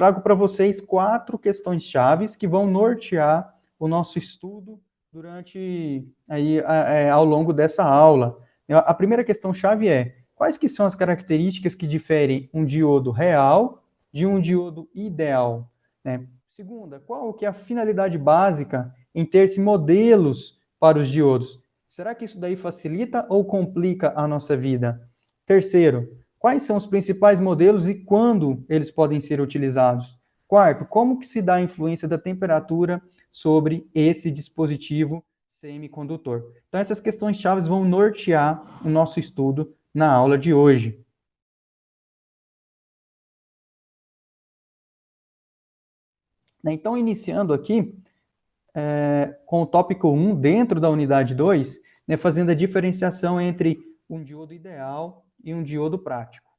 trago para vocês 4 questões chaves que vão nortear o nosso estudo durante aí ao longo dessa aula. A primeira questão chave é: quais que são as características que diferem um diodo real de um diodo ideal, né? Segunda, qual que é a finalidade básica em ter-se modelos para os diodos? Será que isso daí facilita ou complica a nossa vida? Terceiro, quais são os principais modelos e quando eles podem ser utilizados? Quarto, como que se dá a influência da temperatura sobre esse dispositivo semicondutor? Então, essas questões chaves vão nortear o nosso estudo na aula de hoje. Então, iniciando aqui com o tópico 1, dentro da unidade 2, né, fazendo a diferenciação entre um diodo ideal e um diodo prático,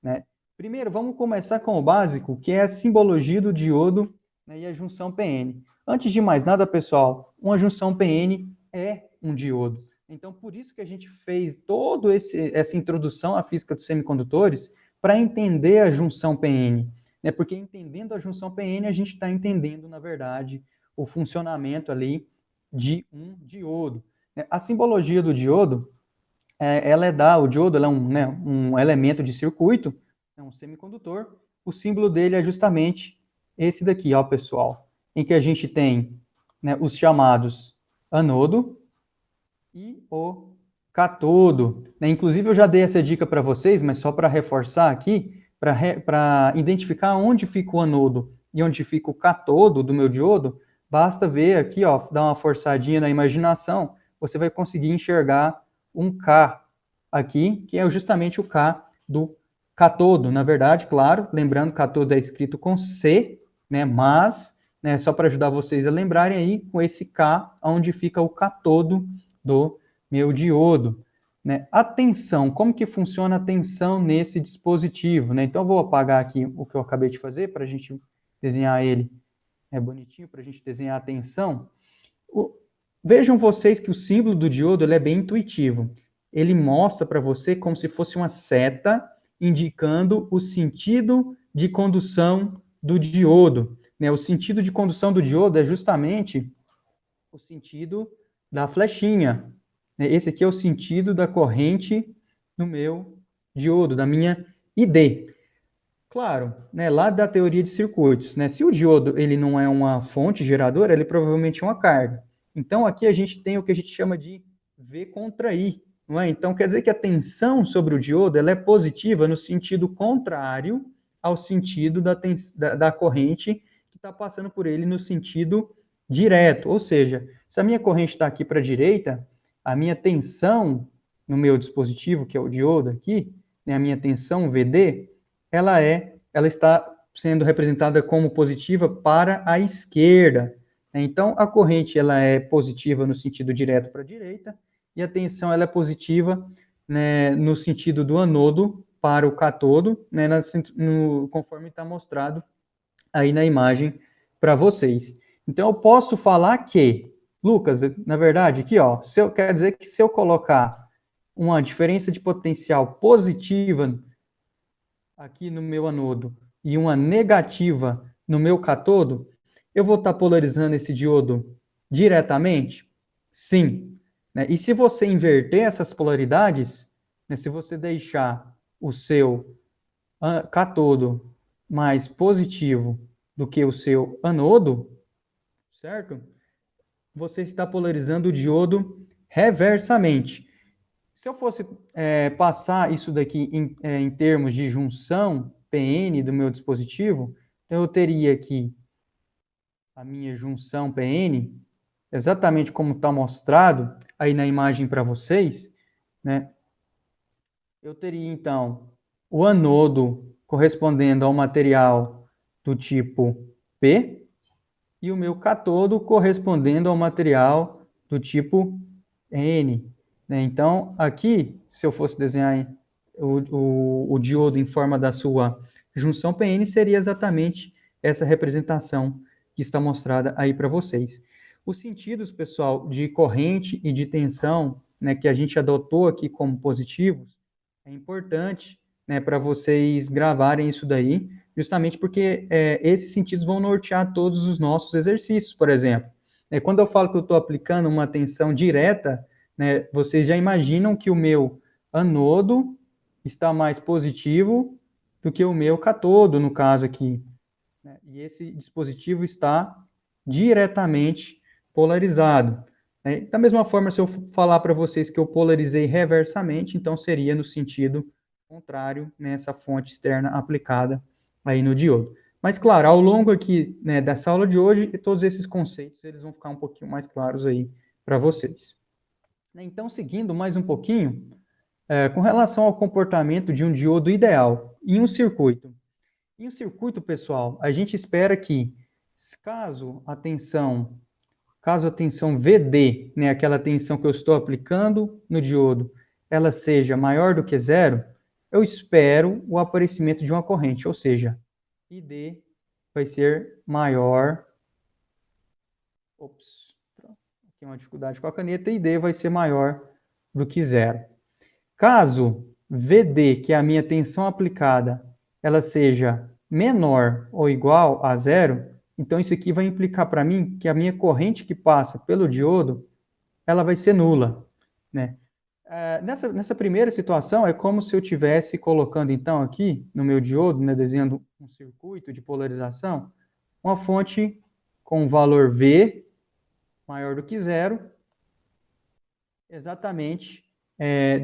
né? Primeiro, vamos começar com o básico, que é a simbologia do diodo, né, e a junção PN. Antes de mais nada, pessoal, uma junção PN é um diodo. Então, por isso que a gente fez toda essa introdução à física dos semicondutores, para entender a junção PN. Né? Porque entendendo a junção PN, a gente está entendendo, na verdade, o funcionamento ali de um diodo. A simbologia do diodo, o diodo é um elemento de circuito, é um semicondutor. O símbolo dele é justamente esse daqui, ó, pessoal, em que a gente tem, né, os chamados anodo e o catodo. Né? Inclusive, eu já dei essa dica para vocês, mas só para reforçar aqui, para identificar onde fica o anodo e onde fica o catodo do meu diodo, basta ver aqui, ó, dar uma forçadinha na imaginação, você vai conseguir enxergar um K aqui, que é justamente o K do catodo. Na verdade, claro, lembrando que catodo é escrito com C, né, mas, né, só para ajudar vocês a lembrarem aí, com esse K, onde fica o catodo do meu diodo. Né? A tensão, como que funciona a tensão nesse dispositivo? Né? Então, eu vou apagar aqui o que eu acabei de fazer, para a gente desenhar ele bonitinho, para a gente desenhar a tensão. Vejam vocês que o símbolo do diodo ele é bem intuitivo. Ele mostra para você como se fosse uma seta indicando o sentido de condução do diodo. Né? O sentido de condução do diodo é justamente o sentido da flechinha. Esse aqui é o sentido da corrente no meu diodo, da minha ID. Claro, né, lá da teoria de circuitos, né, se o diodo ele não é uma fonte geradora, ele provavelmente é uma carga. Então, aqui a gente tem o que a gente chama de V contra I, não é? Então, quer dizer que a tensão sobre o diodo ela é positiva no sentido contrário ao sentido da corrente que está passando por ele no sentido direto. Ou seja, se a minha corrente está aqui para a direita, a minha tensão no meu dispositivo, que é o diodo aqui, né, a minha tensão VD, ela está sendo representada como positiva para a esquerda. Então, a corrente ela é positiva no sentido direto para a direita, e a tensão ela é positiva, né, no sentido do anodo para o catodo, né, conforme está mostrado aí na imagem para vocês. Então, eu posso falar que, Lucas, na verdade, aqui, ó, quer dizer que se eu colocar uma diferença de potencial positiva aqui no meu anodo e uma negativa no meu catodo, eu vou estar polarizando esse diodo diretamente? Sim. Né? E se você inverter essas polaridades, né, se você deixar o seu catodo mais positivo do que o seu anodo, certo? Você está polarizando o diodo reversamente. Se eu fosse passar isso daqui em termos de junção PN do meu dispositivo, então eu teria aqui a minha junção PN, exatamente como está mostrado aí na imagem para vocês, né? Eu teria, então, o anodo correspondendo ao material do tipo P e o meu catodo correspondendo ao material do tipo N. Né? Então, aqui, se eu fosse desenhar o diodo em forma da sua junção PN, seria exatamente essa representação que está mostrada aí para vocês. Os sentidos, pessoal, de corrente e de tensão, né, que a gente adotou aqui como positivos, é importante, né, para vocês gravarem isso daí, justamente porque esses sentidos vão nortear todos os nossos exercícios, por exemplo. Quando eu falo que eu estou aplicando uma tensão direta, né, vocês já imaginam que o meu anodo está mais positivo do que o meu catodo, no caso aqui. Né? E esse dispositivo está diretamente polarizado. Né? Da mesma forma, se eu falar para vocês que eu polarizei reversamente, então seria no sentido contrário nessa fonte externa aplicada aí no diodo. Mas, claro, ao longo aqui, né, dessa aula de hoje, todos esses conceitos eles vão ficar um pouquinho mais claros aí para vocês. Então, seguindo mais um pouquinho, com relação ao comportamento de um diodo ideal em um circuito. Em um circuito, pessoal, a gente espera que, caso a tensão VD, né, aquela tensão que eu estou aplicando no diodo, ela seja maior do que zero, eu espero o aparecimento de uma corrente, ou seja, ID vai ser maior. Ops, tem uma dificuldade com a caneta, ID vai ser maior do que zero. Caso VD, que é a minha tensão aplicada, ela seja menor ou igual a zero, então isso aqui vai implicar para mim que a minha corrente que passa pelo diodo, ela vai ser nula, né? Nessa primeira situação, é como se eu estivesse colocando, então, aqui no meu diodo, né, desenhando um circuito de polarização, uma fonte com valor V maior do que zero, exatamente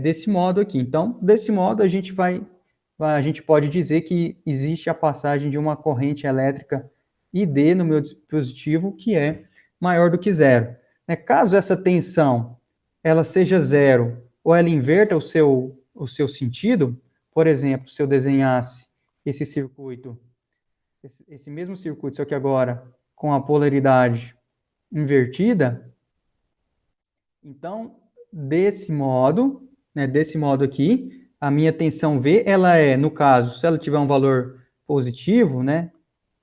desse modo aqui. Então, desse modo, a gente pode dizer que existe a passagem de uma corrente elétrica ID no meu dispositivo que é maior do que zero. Caso essa tensão ela seja zero ou ela inverta o seu sentido, por exemplo, se eu desenhasse esse circuito, esse mesmo circuito, só que agora com a polaridade invertida, então, desse modo aqui, a minha tensão V, ela no caso, se ela tiver um valor positivo, né?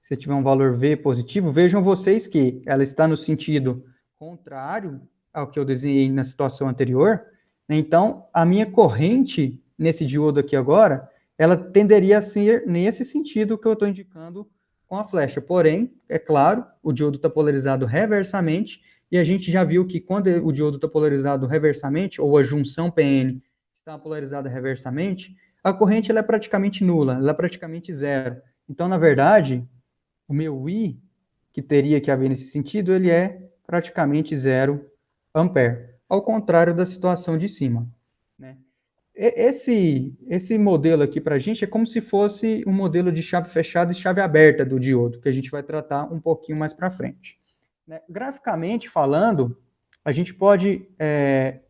Se tiver um valor V positivo, vejam vocês que ela está no sentido contrário ao que eu desenhei na situação anterior. Né? Então, a minha corrente nesse diodo aqui agora, ela tenderia a ser nesse sentido que eu estou indicando com a flecha. Porém, é claro, o diodo está polarizado reversamente, e a gente já viu que quando o diodo está polarizado reversamente, ou a junção PN está polarizada reversamente, a corrente ela é praticamente nula, ela é praticamente zero. Então, na verdade, o meu I, que teria que haver nesse sentido, ele é praticamente 0 ampere, ao contrário da situação de cima. Né? Esse modelo aqui para a gente é como se fosse um modelo de chave fechada e chave aberta do diodo, que a gente vai tratar um pouquinho mais para frente. Né? Graficamente falando, a gente pode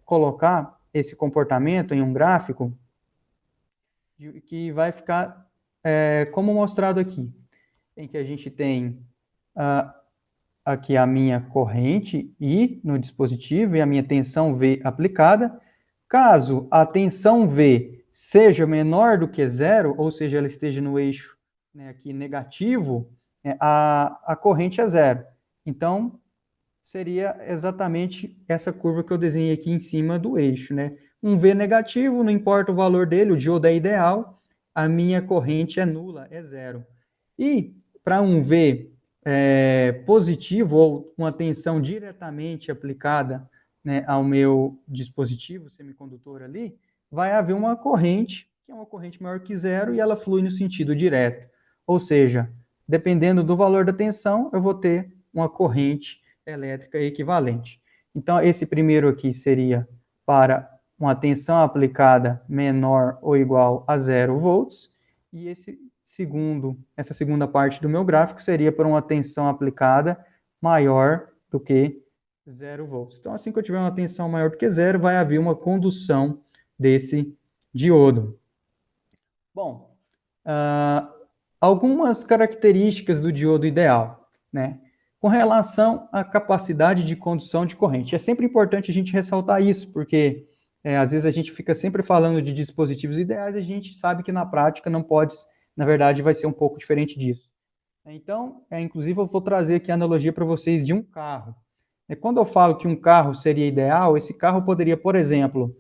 colocar esse comportamento em um gráfico que vai ficar como mostrado aqui, em que a gente tem aqui a minha corrente I no dispositivo e a minha tensão V aplicada. Caso a tensão V seja menor do que zero, ou seja, ela esteja no eixo aqui negativo, a corrente é zero. Então, seria exatamente essa curva que eu desenhei aqui em cima do eixo, né? Um V negativo, não importa o valor dele, o diodo é ideal, a minha corrente é nula, é zero. E para um V positivo, ou uma tensão diretamente aplicada ao meu dispositivo semicondutor ali, vai haver uma corrente, que é uma corrente maior que zero, e ela flui no sentido direto. Ou seja, dependendo do valor da tensão, eu vou ter uma corrente elétrica equivalente. Então, esse primeiro aqui seria para uma tensão aplicada menor ou igual a 0 volts, e essa segunda parte do meu gráfico seria por uma tensão aplicada maior do que 0 volts. Então, assim que eu tiver uma tensão maior do que zero, vai haver uma condução desse diodo. Bom, algumas características do diodo ideal, né? Com relação à capacidade de condução de corrente. É sempre importante a gente ressaltar isso, porque às vezes a gente fica sempre falando de dispositivos ideais e a gente sabe que na prática não pode, na verdade vai ser um pouco diferente disso. Então, inclusive eu vou trazer aqui a analogia para vocês de um carro. Quando eu falo que um carro seria ideal, esse carro poderia, por exemplo,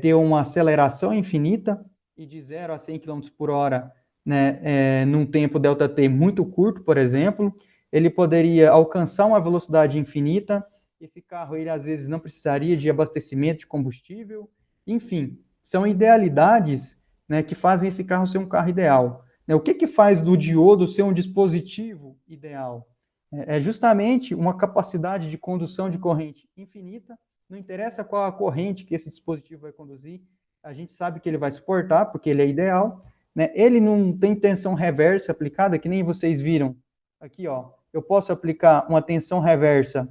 ter uma aceleração infinita e de 0 a 100 km por hora né, num tempo ΔT muito curto, por exemplo, ele poderia alcançar uma velocidade infinita, esse carro, ele às vezes não precisaria de abastecimento de combustível, enfim, são idealidades, né, que fazem esse carro ser um carro ideal. O que faz do diodo ser um dispositivo ideal? É justamente uma capacidade de condução de corrente infinita, não interessa qual a corrente que esse dispositivo vai conduzir, a gente sabe que ele vai suportar, porque ele é ideal, né? Ele não tem tensão reversa aplicada, que nem vocês viram aqui, ó. Eu posso aplicar uma tensão reversa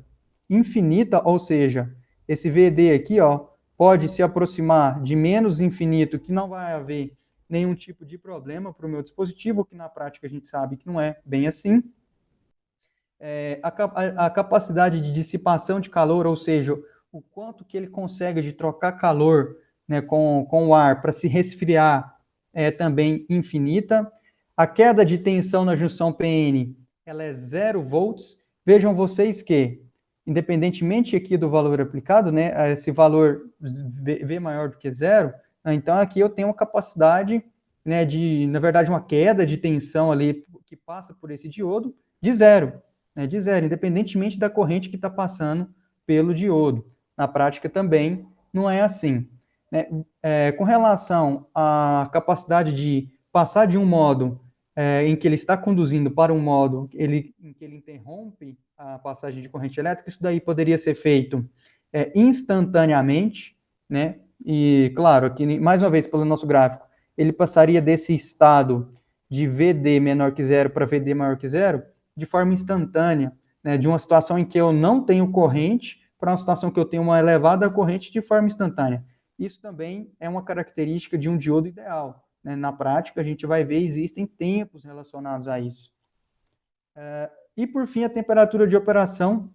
infinita, ou seja, esse VD aqui, ó, pode se aproximar de menos infinito, que não vai haver nenhum tipo de problema para o meu dispositivo, que na prática a gente sabe que não é bem assim. A capacidade de dissipação de calor, ou seja, o quanto que ele consegue de trocar calor, né, com o ar para se resfriar, é também infinita. A queda de tensão na junção PN, ela é 0 volts. Vejam vocês que, independentemente aqui do valor aplicado, né, esse valor V maior do que zero, né, então aqui eu tenho uma capacidade, né, na verdade, uma queda de tensão ali que passa por esse diodo de zero, independentemente da corrente que está passando pelo diodo. Na prática também não é assim. Né? Com relação à capacidade de passar de um modo em que ele está conduzindo para um modo em que ele interrompe a passagem de corrente elétrica, isso daí poderia ser feito instantaneamente, né? E, claro, aqui, mais uma vez, pelo nosso gráfico, ele passaria desse estado de VD menor que zero para VD maior que zero de forma instantânea, né? De uma situação em que eu não tenho corrente para uma situação que eu tenho uma elevada corrente de forma instantânea. Isso também é uma característica de um diodo ideal. Né? Na prática, a gente vai ver, existem tempos relacionados a isso. E, por fim, a temperatura de operação.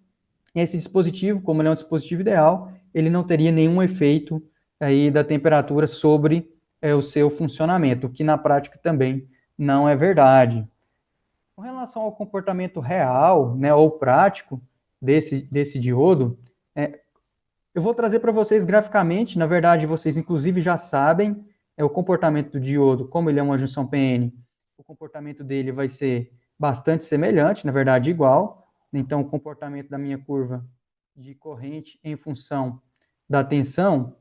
Esse dispositivo, como ele é um dispositivo ideal, ele não teria nenhum efeito aí da temperatura sobre o seu funcionamento, o que na prática também não é verdade. Com relação ao comportamento real, né, ou prático desse diodo, eu vou trazer para vocês graficamente, na verdade, vocês inclusive já sabem o comportamento do diodo, como ele é uma junção PN, o comportamento dele vai ser bastante semelhante, na verdade, igual. Então, o comportamento da minha curva de corrente em função da tensão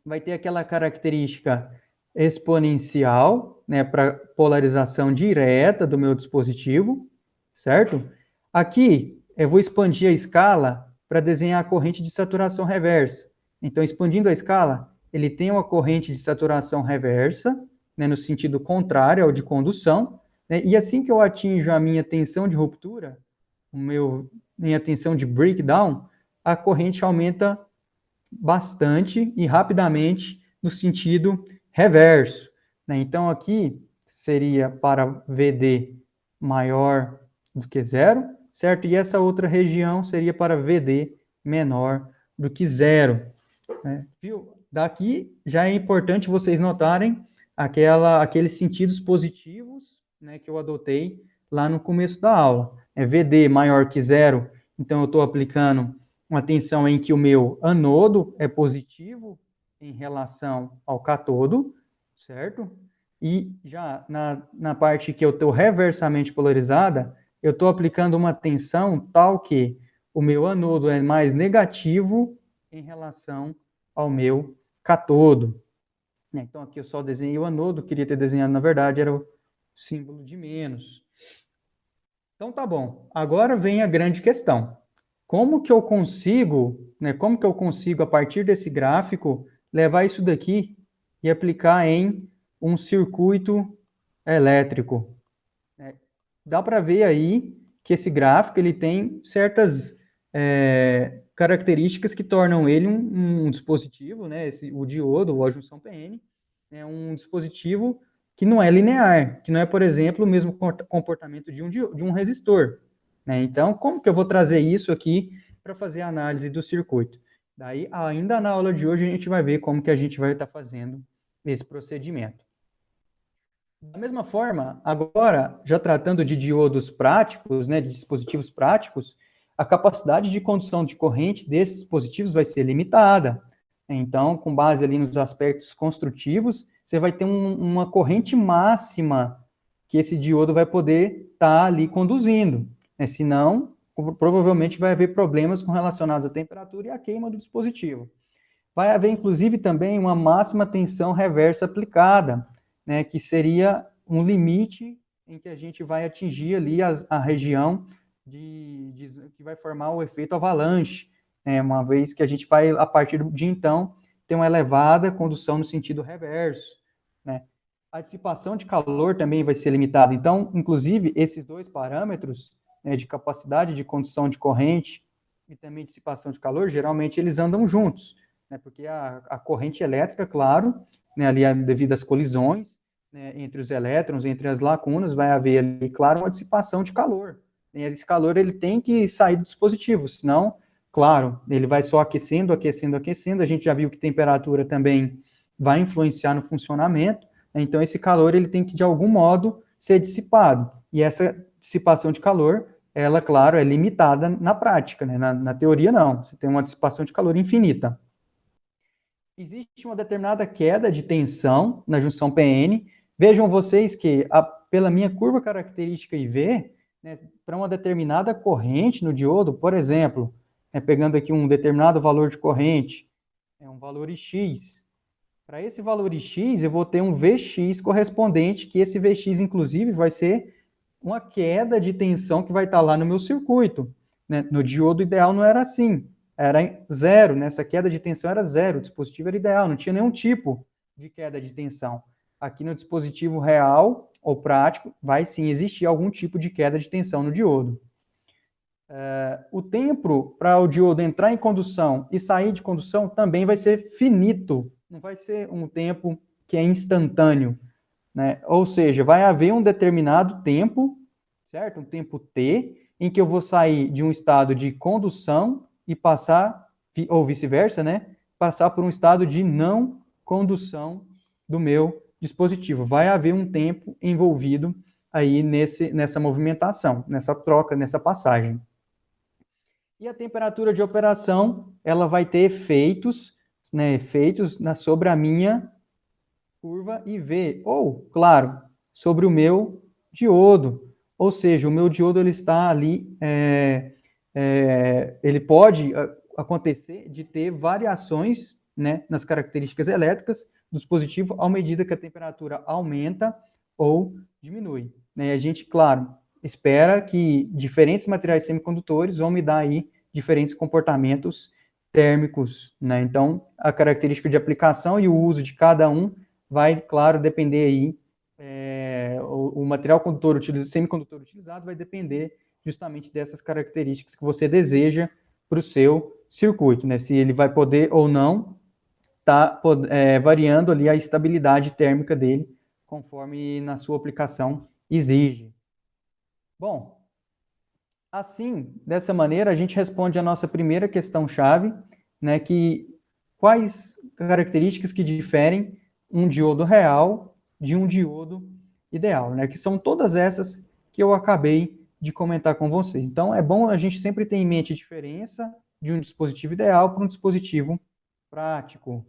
vai ter aquela característica exponencial, né, para polarização direta do meu dispositivo, certo? Aqui, eu vou expandir a escala para desenhar a corrente de saturação reversa. Então, expandindo a escala, ele tem uma corrente de saturação reversa, né, no sentido contrário ao de condução, né, e assim que eu atinjo a minha tensão de ruptura, minha tensão de breakdown, a corrente aumenta bastante e rapidamente no sentido reverso. Né? Então, aqui seria para VD maior do que zero, certo? E essa outra região seria para VD menor do que zero. Né? Viu? Daqui já é importante vocês notarem aqueles sentidos positivos, né, que eu adotei lá no começo da aula. VD maior que zero, então eu estou aplicando uma tensão em que o meu anodo é positivo em relação ao catodo, certo? E já na parte que eu estou reversamente polarizada, eu estou aplicando uma tensão tal que o meu anodo é mais negativo em relação ao meu catodo. Então, aqui eu só desenhei o anodo, queria ter desenhado, na verdade, era o símbolo de menos. Então, tá bom. Agora vem a grande questão. Como que eu consigo, a partir desse gráfico, levar isso daqui e aplicar em um circuito elétrico? Dá para ver aí que esse gráfico ele tem certas características que tornam ele um dispositivo, né? O diodo, ou a junção PN, é um dispositivo que não é linear, que não é, por exemplo, o mesmo comportamento de um resistor. Né? Então, como que eu vou trazer isso aqui para fazer a análise do circuito? Daí, ainda na aula de hoje, a gente vai ver como que a gente vai estar fazendo esse procedimento. Da mesma forma, agora, já tratando de diodos práticos, né, de dispositivos práticos, a capacidade de condução de corrente desses dispositivos vai ser limitada. Então, com base ali nos aspectos construtivos, você vai ter uma corrente máxima que esse diodo vai poder estar ali conduzindo, né? Senão, provavelmente vai haver problemas relacionados à temperatura e à queima do dispositivo. Vai haver, inclusive, também uma máxima tensão reversa aplicada, né, que seria um limite em que a gente vai atingir ali a região que vai formar o efeito avalanche, né, uma vez que a gente vai, a partir de então, ter uma elevada condução no sentido reverso, né. A dissipação de calor também vai ser limitada. Então, inclusive, esses dois parâmetros, né, de capacidade de condução de corrente e também dissipação de calor, geralmente eles andam juntos, né, porque a corrente elétrica, claro, né, ali devido às colisões, né, entre os elétrons, entre as lacunas, vai haver ali, claro, uma dissipação de calor. E esse calor ele tem que sair do dispositivo, senão, claro, ele vai só aquecendo, aquecendo, aquecendo. A gente já viu que temperatura também vai influenciar no funcionamento, né, então esse calor ele tem que, de algum modo, ser dissipado. E essa dissipação de calor, ela, claro, é limitada na prática, né? Na teoria, não. Você tem uma dissipação de calor infinita. Existe uma determinada queda de tensão na junção PN. Vejam vocês que, pela minha curva característica IV, né, para uma determinada corrente no diodo, por exemplo, né, pegando aqui um determinado valor de corrente, um valor X. Para esse valor X, eu vou ter um Vx correspondente, que esse Vx, inclusive, vai ser uma queda de tensão que vai estar lá no meu circuito, né? No diodo ideal não era assim. Era zero, né? Essa queda de tensão era zero, o dispositivo era ideal, não tinha nenhum tipo de queda de tensão. Aqui no dispositivo real ou prático, vai sim existir algum tipo de queda de tensão no diodo. O tempo para o diodo entrar em condução e sair de condução também vai ser finito, não vai ser um tempo que é instantâneo, né? Ou seja, vai haver um determinado tempo, certo? Um tempo T, em que eu vou sair de um estado de condução e passar, ou vice-versa, né? Passar por um estado de não condução do meu dispositivo. Vai haver um tempo envolvido aí nessa movimentação, nessa troca, nessa passagem. E a temperatura de operação, ela vai ter efeitos, né? Efeitos sobre a minha curva IV, ou, claro, sobre o meu diodo. Ou seja, o meu diodo ele está ali, ele pode acontecer de ter variações, né, nas características elétricas do dispositivo à medida que a temperatura aumenta ou diminui. Né? E a gente, claro, espera que diferentes materiais semicondutores vão me dar aí diferentes comportamentos térmicos. Né? Então, a característica de aplicação e o uso de cada um vai, claro, depender aí, o material condutor semicondutor utilizado vai depender justamente dessas características que você deseja para o seu circuito, né? Se ele vai poder ou não tá variando ali a estabilidade térmica dele, conforme na sua aplicação exige. Bom, assim, dessa maneira, a gente responde a nossa primeira questão-chave, né, que quais características que diferem um diodo real de um diodo ideal, né, que são todas essas que eu acabei de comentar com vocês. Então, é bom a gente sempre ter em mente a diferença de um dispositivo ideal para um dispositivo prático.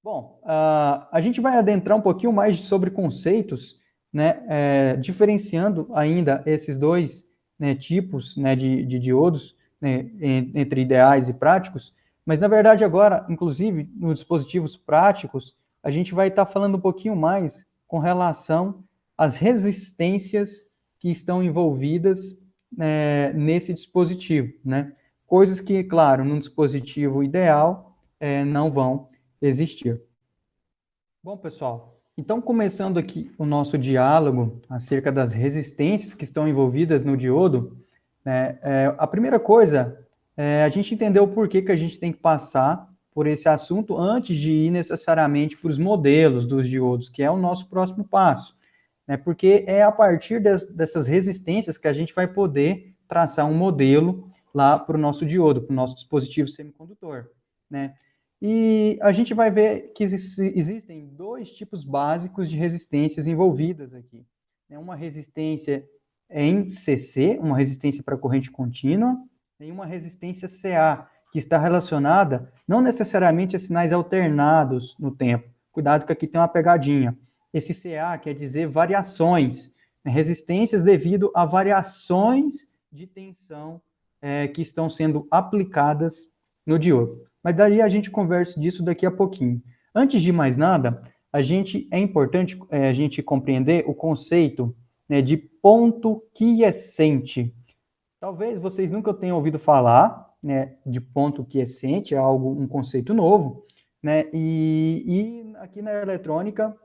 Bom, a gente vai adentrar um pouquinho mais sobre conceitos, né, diferenciando ainda esses dois, né, tipos, né, de diodos, né, entre ideais e práticos, mas na verdade agora, inclusive, nos dispositivos práticos, a gente vai estar falando um pouquinho mais com relação às resistências que estão envolvidas, nesse dispositivo, né, coisas que, claro, num dispositivo ideal, não vão existir. Bom, pessoal, então começando aqui o nosso diálogo acerca das resistências que estão envolvidas no diodo, né, a primeira coisa é a gente entender o porquê que a gente tem que passar por esse assunto antes de ir necessariamente para os modelos dos diodos, que é o nosso próximo passo, né, porque é a partir dessas resistências que a gente vai poder traçar um modelo lá para o nosso diodo, para o nosso dispositivo semicondutor, né. E a gente vai ver que existem dois tipos básicos de resistências envolvidas aqui. Uma resistência em CC, uma resistência para corrente contínua, e uma resistência CA, que está relacionada não necessariamente a sinais alternados no tempo. Cuidado que aqui tem uma pegadinha. Esse CA quer dizer variações, né, resistências devido a variações de tensão que estão sendo aplicadas no diodo. Mas daí a gente conversa disso daqui a pouquinho. Antes de mais nada, é importante a gente compreender o conceito, né, de ponto quiescente. Talvez vocês nunca tenham ouvido falar, né, de ponto quiescente, é um conceito novo, né, e aqui na eletrônica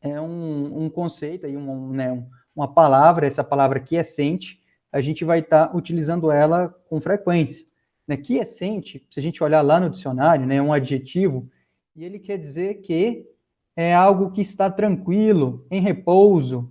é um conceito, aí né, uma palavra, essa palavra quiescente, a gente vai estar utilizando ela com frequência. Né? Quiescente, se a gente olhar lá no dicionário, né, é um adjetivo, e ele quer dizer que é algo que está tranquilo, em repouso,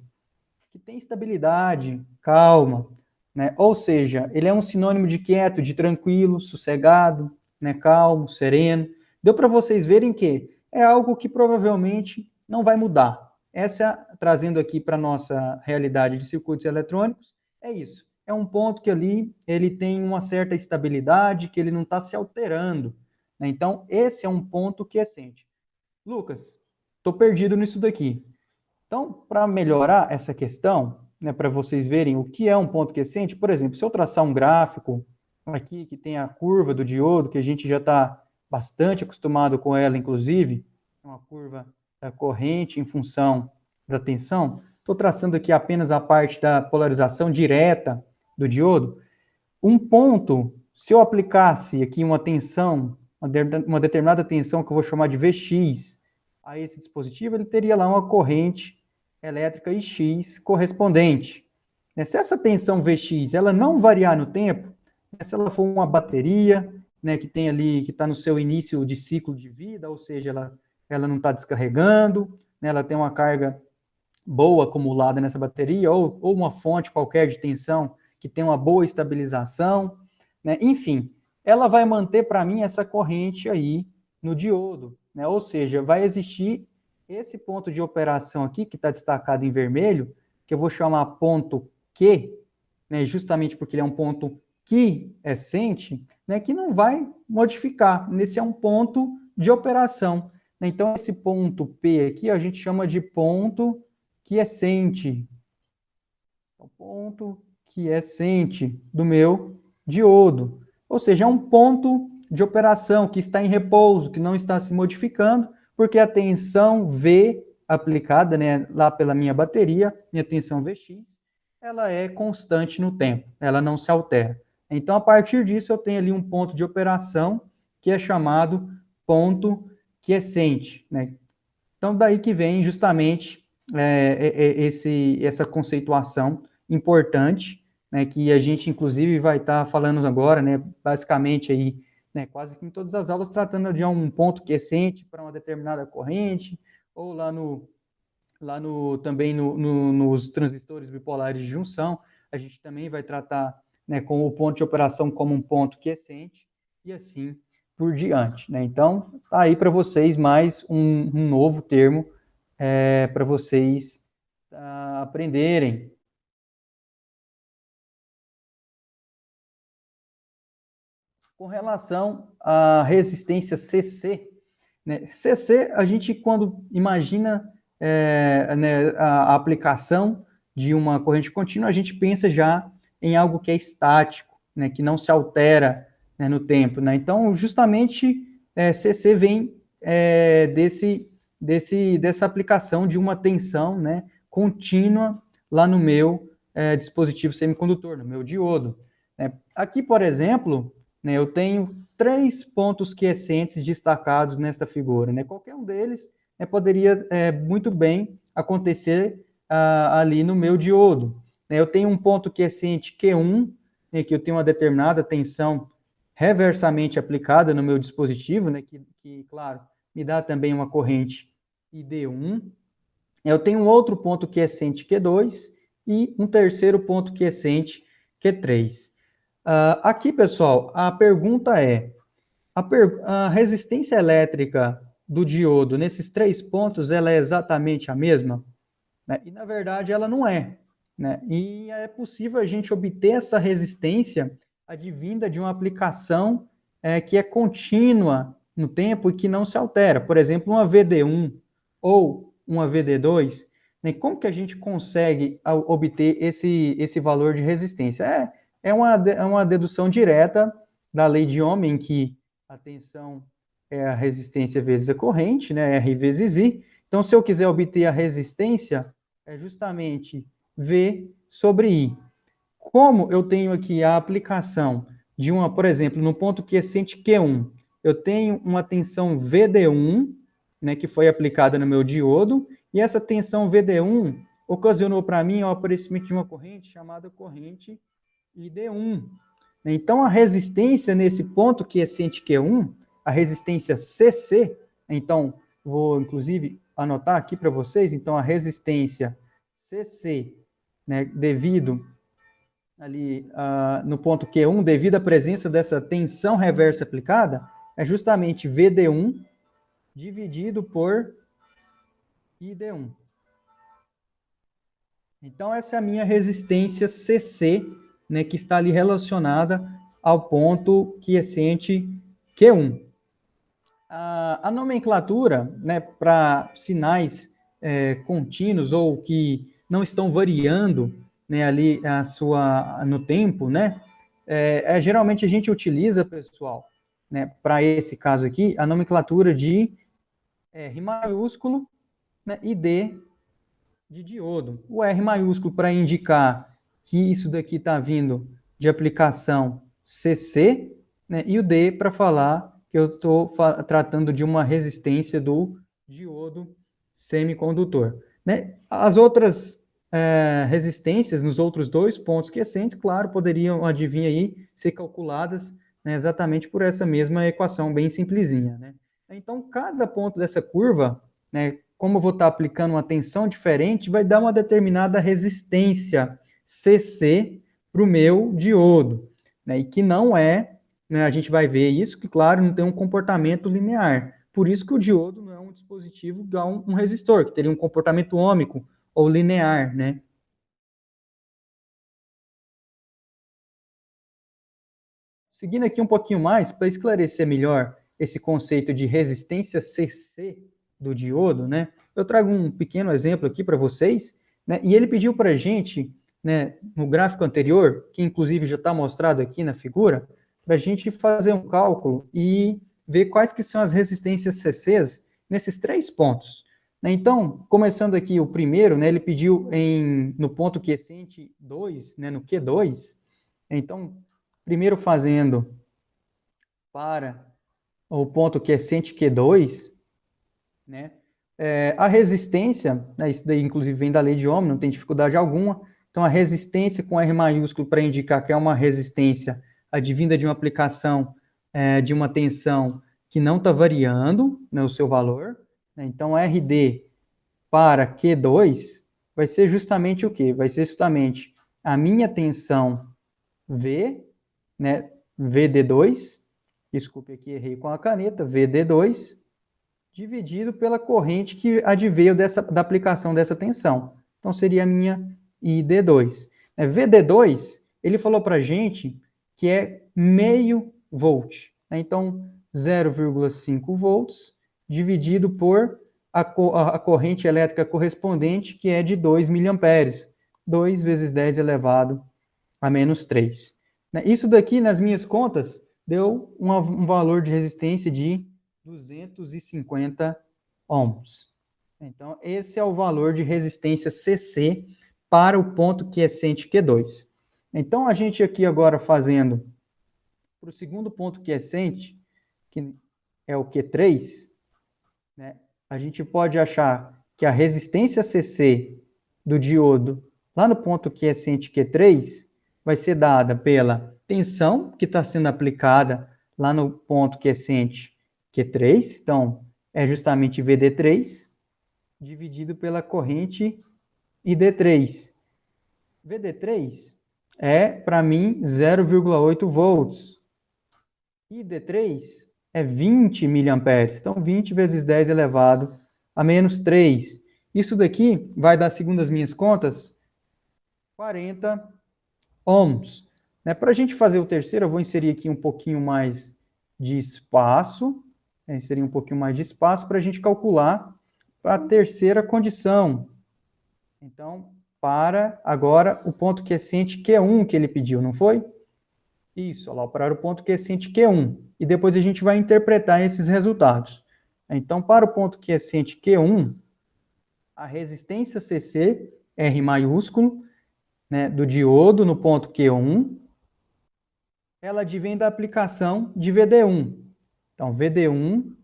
que tem estabilidade, calma, né? Ou seja, ele é um sinônimo de quieto, de tranquilo, sossegado, né? Calmo, sereno. Deu para vocês verem que é algo que provavelmente não vai mudar. Essa, trazendo aqui para a nossa realidade de circuitos eletrônicos, é isso. É um ponto que ali ele tem uma certa estabilidade, que ele não está se alterando. Né? Então, esse é um ponto quiescente. Lucas, estou perdido nisso daqui. Então, para melhorar essa questão, né, para vocês verem o que é um ponto quiescente, por exemplo, se eu traçar um gráfico aqui que tem a curva do diodo, que a gente já está bastante acostumado com ela, inclusive, uma curva da corrente em função da tensão, estou traçando aqui apenas a parte da polarização direta do diodo. Um ponto, se eu aplicasse aqui uma tensão, uma determinada tensão que eu vou chamar de Vx, a esse dispositivo, ele teria lá uma corrente elétrica Ix correspondente. Se essa tensão Vx ela não variar no tempo, se ela for uma bateria, né, que tem ali, que está no seu início de ciclo de vida, ou seja, ela não está descarregando, né, ela tem uma carga boa acumulada nessa bateria, ou uma fonte qualquer de tensão que tem uma boa estabilização, né, enfim, ela vai manter para mim essa corrente aí no diodo, né, ou seja, vai existir esse ponto de operação aqui, que está destacado em vermelho, que eu vou chamar ponto Q, né, justamente porque ele é um ponto quiescente, né, que não vai modificar. Nesse é um ponto de operação. Né? Então, esse ponto P aqui a gente chama de ponto quiescente. É o ponto quiescente do meu diodo. Ou seja, é um ponto de operação que está em repouso, que não está se modificando, porque a tensão V aplicada, né, lá pela minha bateria, minha tensão Vx, ela é constante no tempo, ela não se altera. Então, a partir disso, eu tenho ali um ponto de operação que é chamado ponto quiescente. Né? Então, daí que vem justamente essa conceituação importante, né, que a gente, inclusive, vai estar falando agora, né, basicamente aí, né, quase que em todas as aulas, tratando de um ponto quiescente para uma determinada corrente, ou também nos transistores bipolares de junção, a gente também vai tratar, né, com o ponto de operação como um ponto quiescente, e assim por diante. Né? Então, tá aí para vocês mais um novo termo para vocês aprenderem. Com relação à resistência CC, né? CC, a gente, quando imagina né, a aplicação de uma corrente contínua, a gente pensa já em algo que é estático, né, que não se altera, né, no tempo. Né? Então, justamente, CC vem dessa aplicação de uma tensão, né, contínua lá no meu dispositivo semicondutor, no meu diodo. Aqui, por exemplo, né, eu tenho 3 pontos quiescentes destacados nesta figura. Né? Qualquer um deles poderia muito bem acontecer ali no meu diodo. Eu tenho um ponto quiescente Q1, né, que eu tenho uma determinada tensão reversamente aplicada no meu dispositivo, né, que, claro, me dá também uma corrente ID1. Eu tenho um outro ponto quiescente Q2 e um terceiro ponto quiescente Q3. Aqui, pessoal, a pergunta é: a resistência elétrica do diodo nesses 3 pontos, ela é exatamente a mesma? Né? E, na verdade, ela não é. Né? E é possível a gente obter essa resistência advinda de uma aplicação que é contínua no tempo e que não se altera. Por exemplo, uma VD1 ou uma VD2, né? Como que a gente consegue obter esse valor de resistência? É uma dedução direta da lei de Ohm, em que a tensão é a resistência vezes a corrente, né? R vezes I. Então, se eu quiser obter a resistência, é justamente V sobre I. Como eu tenho aqui a aplicação de uma, por exemplo, no ponto quiescente Q1, eu tenho uma tensão VD1, né, que foi aplicada no meu diodo, e essa tensão VD1 ocasionou para mim o aparecimento de uma corrente chamada corrente ID1. Então, a resistência nesse ponto quiescente Q1, a resistência CC, então, vou inclusive anotar aqui para vocês, então, a resistência CC, né, devido ali no ponto Q1, devido à presença dessa tensão reversa aplicada, é justamente VD1 dividido por ID1. Então, essa é a minha resistência CC, né, que está ali relacionada ao ponto quiescente Q1. A nomenclatura, né, para sinais contínuos ou que não estão variando, né, ali no tempo, né, geralmente a gente utiliza, pessoal, né, para esse caso aqui, a nomenclatura de R maiúsculo, né, e D de diodo. O R maiúsculo para indicar que isso daqui está vindo de aplicação CC, né, e o D para falar que eu estou tratando de uma resistência do diodo semicondutor. Né? As outras resistências nos outros dois pontos quiescentes, claro, poderiam, adivinha aí, ser calculadas, né, exatamente por essa mesma equação bem simplesinha. Né? Então, cada ponto dessa curva, né, como eu vou estar aplicando uma tensão diferente, vai dar uma determinada resistência CC para o meu diodo, né? E que não é, né, a gente vai ver isso, que claro, não tem um comportamento linear. Por isso que o diodo não é um dispositivo igual um resistor, que teria um comportamento ômico ou linear, né? Seguindo aqui um pouquinho mais, para esclarecer melhor esse conceito de resistência CC do diodo, né? Eu trago um pequeno exemplo aqui para vocês, né? E ele pediu para a gente, né, no gráfico anterior, que inclusive já está mostrado aqui na figura, para a gente fazer um cálculo e ver quais que são as resistências CCs nesses três pontos. Né? Então, começando aqui o primeiro, né, ele pediu no ponto quiescente 2, né, no Q2, então, primeiro fazendo para o ponto quiescente Q2, né? A resistência, né, isso daí inclusive vem da lei de Ohm, não tem dificuldade alguma. Então, a resistência com R maiúsculo para indicar que é uma resistência advinda de uma aplicação de uma tensão que não está variando, né, o seu valor. Né? Então, RD para Q2 vai ser justamente o quê? Vai ser justamente a minha tensão V, né, VD2, desculpe aqui, errei com a caneta, VD2, dividido pela corrente que adveio da aplicação dessa tensão. Então, seria a minha ID2. VD2, ele falou para a gente que é meio volt. Né? Então, 0,5 volts dividido por a corrente elétrica correspondente, que é de 2 miliamperes. 2 vezes 10 elevado a menos 3. Isso daqui, nas minhas contas, deu um valor de resistência de 250 ohms. Então, esse é o valor de resistência CC para o ponto quiescente Q2. Então, a gente aqui agora fazendo para o segundo ponto quiescente, que é o Q3, né, a gente pode achar que a resistência CC do diodo lá no ponto quiescente Q3 vai ser dada pela tensão que está sendo aplicada lá no ponto quiescente Q3, então é justamente VD3, dividido pela corrente ID3. VD3 é, para mim, 0,8 volts. ID3 é 20 miliamperes, então 20 vezes 10 elevado a menos 3. Isso daqui vai dar, segundo as minhas contas, 40 ohms. Né? Para a gente fazer o terceiro, eu vou inserir aqui um pouquinho mais de espaço, seria um pouquinho mais de espaço para a gente calcular a terceira condição. Então, para agora o ponto quiescente Q1 que ele pediu, não foi? Isso, olha lá, para o ponto quiescente Q1. E depois a gente vai interpretar esses resultados. Então, para o ponto quiescente Q1, a resistência CC, R maiúsculo, né, do diodo no ponto Q1, ela advém da aplicação de VD1. Então, VD1,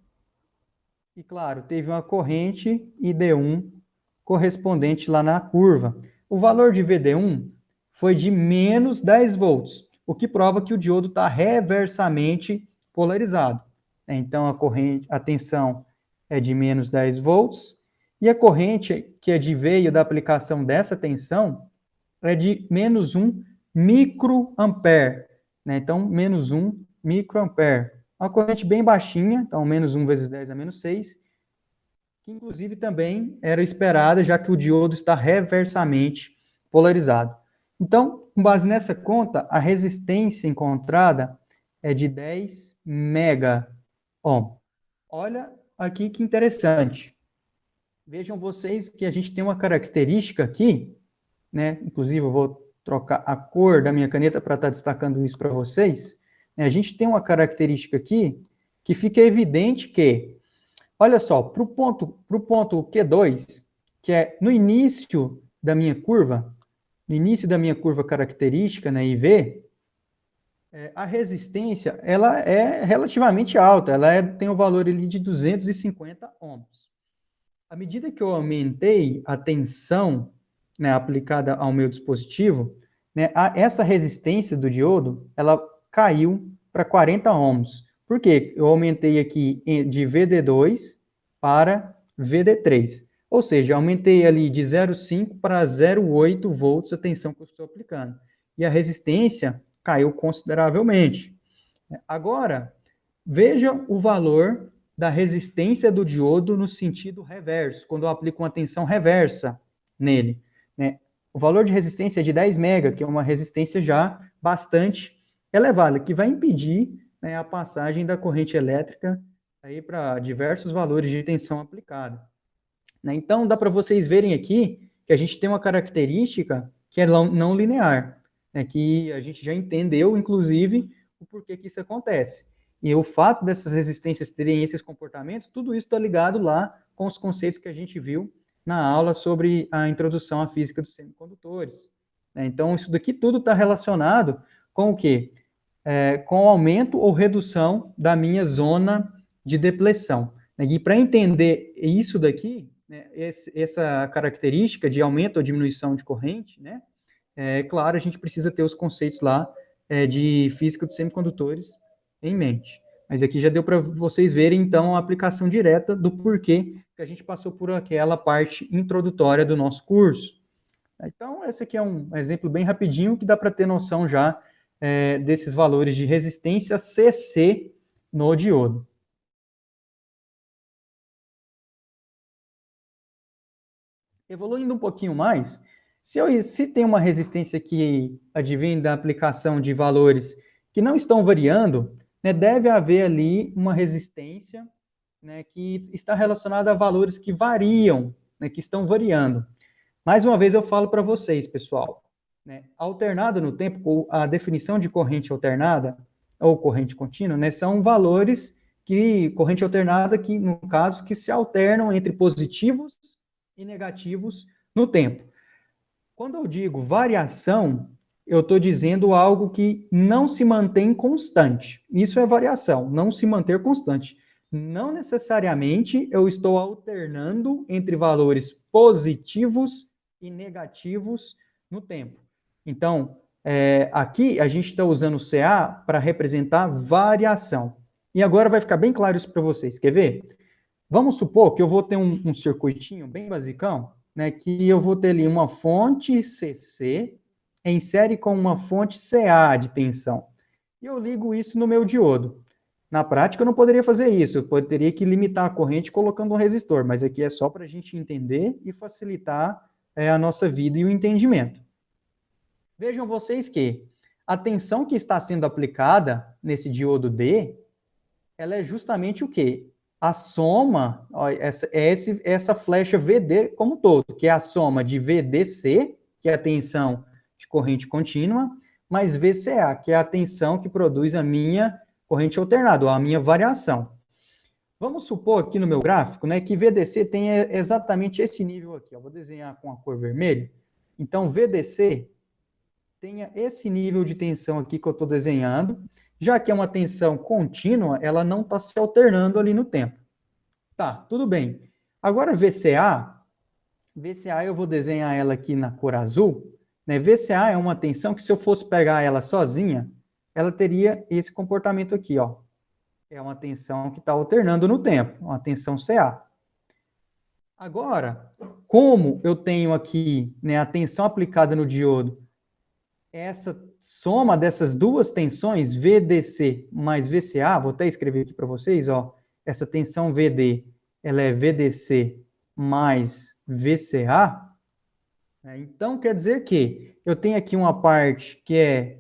e claro, teve uma corrente ID1 correspondente lá na curva. O valor de VD1 foi de menos 10 volts, o que prova que o diodo está reversamente polarizado. Então, a tensão é de menos 10 volts, e a corrente que adveio da aplicação dessa tensão é de menos 1 microampere. Né? Então, menos 1 microampere. Uma corrente bem baixinha, então menos 1 vezes 10 a menos 6, que inclusive também era esperada, já que o diodo está reversamente polarizado. Então, com base nessa conta, a resistência encontrada é de 10 mega ohm. Olha aqui que interessante. Vejam vocês que a gente tem uma característica aqui, né? Inclusive eu vou trocar a cor da minha caneta para estar destacando isso para vocês. A gente tem uma característica aqui que fica evidente que, olha só, para o ponto Q2, que é no início da minha curva, característica, né, IV, a resistência ela é relativamente alta, tem um valor ali de 250 ohms. À medida que eu aumentei a tensão, né, aplicada ao meu dispositivo, né, essa resistência do diodo, ela caiu para 40 ohms. Por quê? Eu aumentei aqui de VD2 para VD3. Ou seja, aumentei ali de 0,5 para 0,8 volts a tensão que eu estou aplicando. E a resistência caiu consideravelmente. Agora, veja o valor da resistência do diodo no sentido reverso, quando eu aplico uma tensão reversa nele. Né? O valor de resistência é de 10 mega, que é uma resistência já bastante elevada, que vai impedir, né, a passagem da corrente elétrica para diversos valores de tensão aplicada. Né? Então, dá para vocês verem aqui que a gente tem uma característica que é não linear, né, que a gente já entendeu, inclusive, o porquê que isso acontece. E o fato dessas resistências terem esses comportamentos, tudo isso está ligado lá com os conceitos que a gente viu na aula sobre a introdução à física dos semicondutores. Né? Então, isso daqui tudo está relacionado com o quê? Com o aumento ou redução da minha zona de depleção. Né? E para entender isso daqui, né, essa característica de aumento ou diminuição de corrente, né, claro, a gente precisa ter os conceitos lá de física dos semicondutores em mente. Mas aqui já deu para vocês verem, então, a aplicação direta do porquê que a gente passou por aquela parte introdutória do nosso curso. Então, esse aqui é um exemplo bem rapidinho que dá para ter noção já desses valores de resistência CC no diodo. Evoluindo um pouquinho mais, se tem uma resistência que advém da aplicação de valores que não estão variando, né, deve haver ali uma resistência, né, que está relacionada a valores que variam, né, que estão variando. Mais uma vez eu falo para vocês, pessoal, né, alternado no tempo, ou a definição de corrente alternada, ou corrente contínua, né, são valores corrente alternada, que, no caso, que se alternam entre positivos e negativos no tempo. Quando eu digo variação, eu estou dizendo algo que não se mantém constante. Isso é variação, não se manter constante. Não necessariamente eu estou alternando entre valores positivos e negativos no tempo. Então, aqui a gente está usando o CA para representar variação. E agora vai ficar bem claro isso para vocês. Quer ver? Vamos supor que eu vou ter um circuitinho bem basicão, né, que eu vou ter ali uma fonte CC em série com uma fonte CA de tensão. E eu ligo isso no meu diodo. Na prática, eu não poderia fazer isso, eu teria que limitar a corrente colocando um resistor, mas aqui é só para a gente entender e facilitar a nossa vida e o entendimento. Vejam vocês que a tensão que está sendo aplicada nesse diodo D ela é justamente o quê? A soma, ó, essa flecha VD como um todo, que é a soma de VDC, que é a tensão de corrente contínua, mais VCA, que é a tensão que produz a minha corrente alternada, ou a minha variação. Vamos supor aqui no meu gráfico, né, que VDC tem exatamente esse nível aqui. Ó. Vou desenhar com a cor vermelha. Então, VDC tenha esse nível de tensão aqui que eu estou desenhando. Já que é uma tensão contínua, ela não está se alternando ali no tempo. Tá, tudo bem. Agora, VCA eu vou desenhar ela aqui na cor azul. Né? VCA é uma tensão que, se eu fosse pegar ela sozinha, ela teria esse comportamento aqui, ó. É uma tensão que está alternando no tempo, uma tensão CA. Agora, como eu tenho aqui, né, a tensão aplicada no diodo, essa soma dessas duas tensões, VDC mais VCA, vou até escrever aqui para vocês, ó, essa tensão VD, ela é VDC mais VCA, né, então quer dizer que eu tenho aqui uma parte que é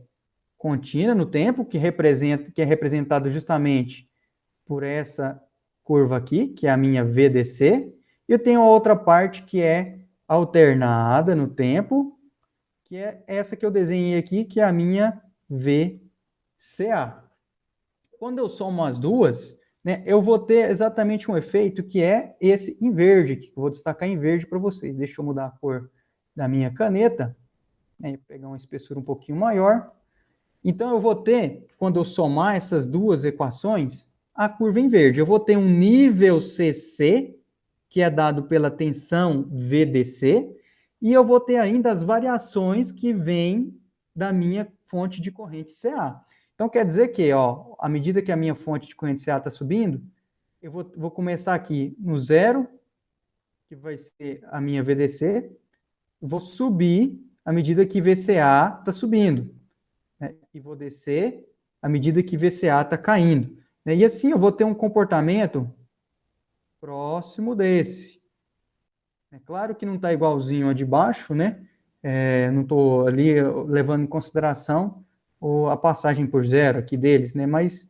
contínua no tempo, que é representada justamente por essa curva aqui, que é a minha VDC, e eu tenho a outra parte que é alternada no tempo, que é essa que eu desenhei aqui, que é a minha VCA. Quando eu somo as duas, né, eu vou ter exatamente um efeito que é esse em verde, que eu vou destacar em verde para vocês. Deixa eu mudar a cor da minha caneta, né, pegar uma espessura um pouquinho maior. Então, eu vou ter, quando eu somar essas duas equações, a curva em verde. Eu vou ter um nível CC, que é dado pela tensão VDC, e eu vou ter ainda as variações que vêm da minha fonte de corrente CA. Então, quer dizer que, ó, à medida que a minha fonte de corrente CA está subindo, eu vou começar aqui no zero, que vai ser a minha VDC, vou subir à medida que VCA está subindo, né? E vou descer à medida que VCA está caindo. Né? E assim eu vou ter um comportamento próximo desse. É claro que não está igualzinho a de baixo, né? Não estou ali levando em consideração a passagem por zero aqui deles, né? Mas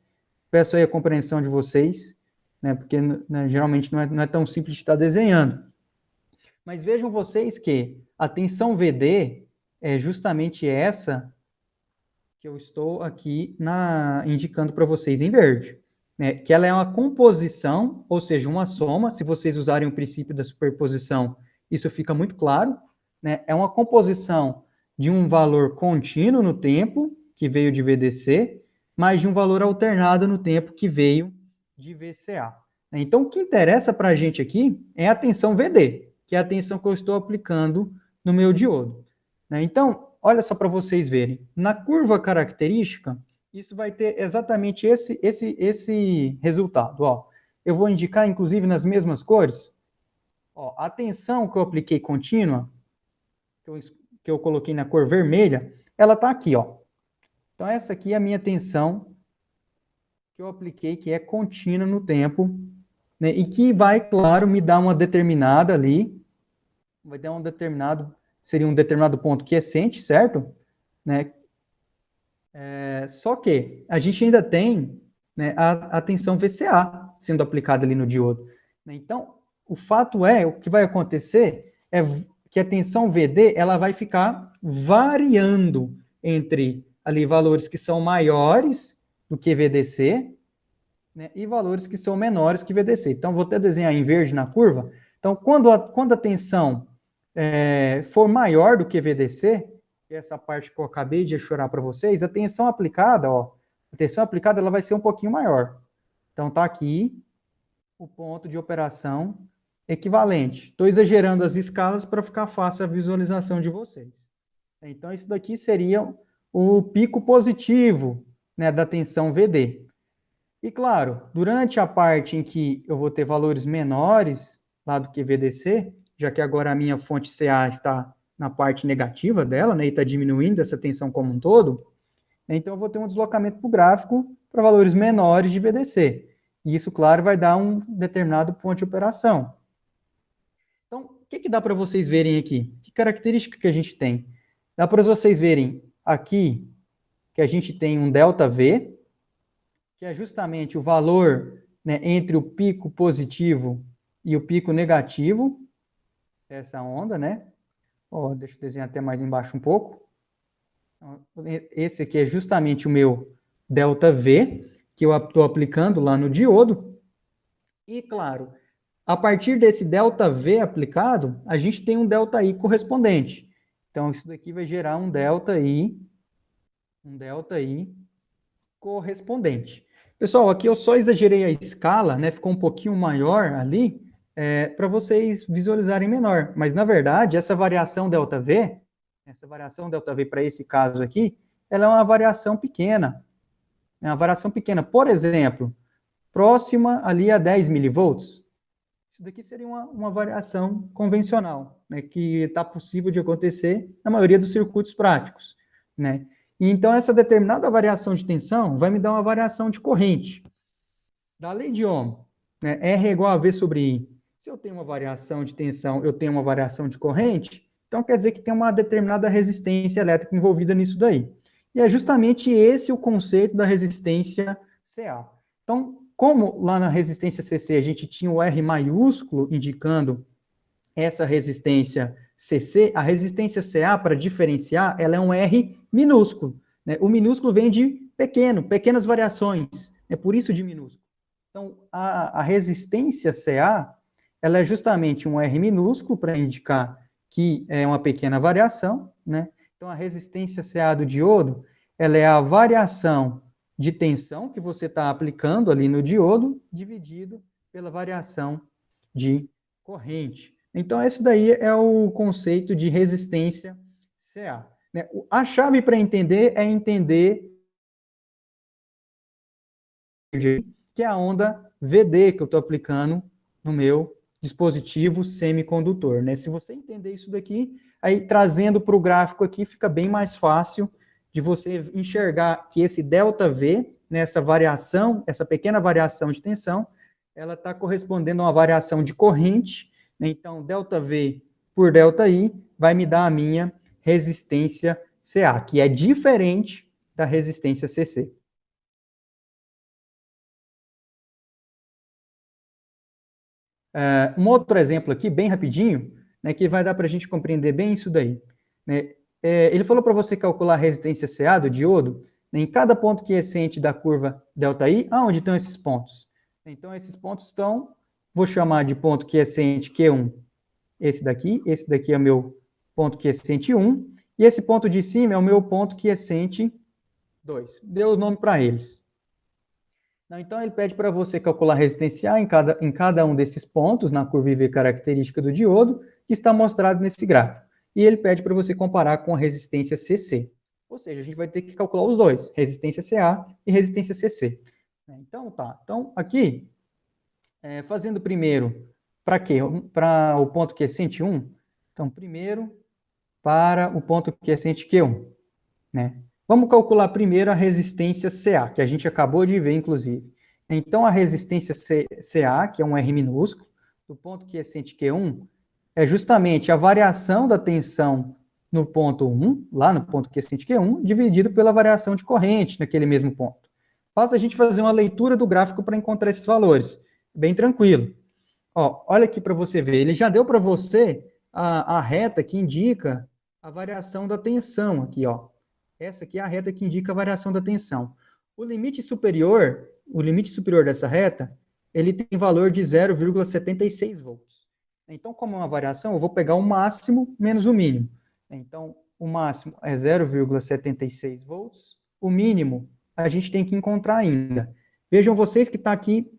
peço aí a compreensão de vocês, né? Porque né, geralmente não é tão simples de estar desenhando. Mas vejam vocês que a tensão VD é justamente essa que eu estou aqui indicando para vocês em verde. Né? Que ela é uma composição, ou seja, uma soma. Se vocês usarem o princípio da superposição, isso fica muito claro. Né? É uma composição de um valor contínuo no tempo, que veio de VDC, mais de um valor alternado no tempo, que veio de VCA. Então, o que interessa para a gente aqui é a tensão VD, que é a tensão que eu estou aplicando no meu diodo. Né? Então, olha só para vocês verem. Na curva característica, isso vai ter exatamente esse resultado. Ó. Eu vou indicar, inclusive, nas mesmas cores. Ó, a tensão que eu apliquei contínua, que eu coloquei na cor vermelha, ela está aqui. Ó. Então, essa aqui é a minha tensão que eu apliquei, que é contínua no tempo, né, e que vai, claro, me dar uma determinada ali, vai dar seria um determinado ponto quiescente, certo? Né? Só que a gente ainda tem, né, a tensão VCA sendo aplicada ali no diodo. Né? Então, o fato o que vai acontecer é que a tensão VD ela vai ficar variando entre ali valores que são maiores do que VDC, né, e valores que são menores que VDC. Então, vou até desenhar em verde na curva. Então, quando a tensão for maior do que VDC, essa parte que eu acabei de chorar para vocês, a tensão aplicada, ela vai ser um pouquinho maior. Então, está aqui o ponto de operação equivalente. Estou exagerando as escalas para ficar fácil a visualização de vocês. Então, isso daqui seria o pico positivo, né, da tensão VD. E, claro, durante a parte em que eu vou ter valores menores lá do que VDC, já que agora a minha fonte CA está na parte negativa dela, né, e está diminuindo essa tensão como um todo, então eu vou ter um deslocamento para o gráfico para valores menores de VDC. E isso, claro, vai dar um determinado ponto de operação. Então, o que dá para vocês verem aqui? Que característica que a gente tem? Dá para vocês verem aqui que a gente tem um ΔV, que é justamente o valor, né, entre o pico positivo e o pico negativo, essa onda, né? Ó, deixa eu desenhar até mais embaixo um pouco. Esse aqui é justamente o meu ΔV, que eu estou aplicando lá no diodo. E, claro, a partir desse ΔV aplicado, a gente tem um ΔI correspondente. Então, isso daqui vai gerar um ΔI correspondente. Pessoal, aqui eu só exagerei a escala, né? Ficou um pouquinho maior ali, para vocês visualizarem menor. Mas, na verdade, essa variação ΔV para esse caso aqui, ela é uma variação pequena. É uma variação pequena. Por exemplo, próxima ali a 10 milivolts. Isso daqui seria uma variação convencional, né, que está possível de acontecer na maioria dos circuitos práticos, né? E então, essa determinada variação de tensão vai me dar uma variação de corrente. Da lei de Ohm, né, R é igual a V sobre I. Se eu tenho uma variação de tensão, eu tenho uma variação de corrente, então quer dizer que tem uma determinada resistência elétrica envolvida nisso daí. E é justamente esse o conceito da resistência CA. Então, como lá na resistência CC a gente tinha o R maiúsculo indicando essa resistência CC, a resistência CA, para diferenciar, ela é um R minúsculo, né? O minúsculo vem de pequenas variações, é por isso de minúsculo. Então, a resistência CA, ela é justamente um R minúsculo para indicar que é uma pequena variação, né? Então, a resistência CA do diodo, ela é a variação de tensão que você está aplicando ali no diodo, dividido pela variação de corrente. Então, esse daí é o conceito de resistência CA. Né? A chave para entender é entender que é a onda VD que eu estou aplicando no meu dispositivo semicondutor. Né? Se você entender isso daqui, aí trazendo para o gráfico aqui, fica bem mais fácil de você enxergar que esse ΔV, nessa variação, essa pequena variação de tensão, ela está correspondendo a uma variação de corrente, né? Então, ΔV por ΔI vai me dar a minha resistência CA, que é diferente da resistência CC. Um outro exemplo aqui, bem rapidinho, né, que vai dar para a gente compreender bem isso daí. Né? Ele falou para você calcular a resistência CA do diodo, né, em cada ponto quiescente da curva ΔI, aonde estão esses pontos? Então, esses pontos estão, vou chamar de ponto quiescente Q1, esse daqui é o meu ponto quiescente 1, e esse ponto de cima é o meu ponto quiescente 2. Deu o nome para eles. Então, ele pede para você calcular a resistência A em cada um desses pontos, na curva IV característica do diodo, que está mostrado nesse gráfico. E ele pede para você comparar com a resistência CC. Ou seja, a gente vai ter que calcular os dois, resistência CA e resistência CC. Então, tá. Então, aqui, fazendo primeiro, para quê? Para o ponto quiescente 1. Então, primeiro, para o ponto quiescente Q1. Né? Vamos calcular primeiro a resistência CA, que a gente acabou de ver, inclusive. Então, a resistência CA, que é um R minúsculo, do ponto quiescente Q1, é justamente a variação da tensão no ponto 1, lá no ponto quiescente Q1, dividido pela variação de corrente naquele mesmo ponto. Basta a gente fazer uma leitura do gráfico para encontrar esses valores. Bem tranquilo. Ó, olha aqui para você ver, ele já deu para você a reta que indica a variação da tensão aqui, ó. Essa aqui é a reta que indica a variação da tensão. O limite superior dessa reta, ele tem valor de 0,76 volts. Então, como é uma variação, eu vou pegar o máximo menos o mínimo. Então, o máximo é 0,76 volts. O mínimo, a gente tem que encontrar ainda. Vejam vocês que está aqui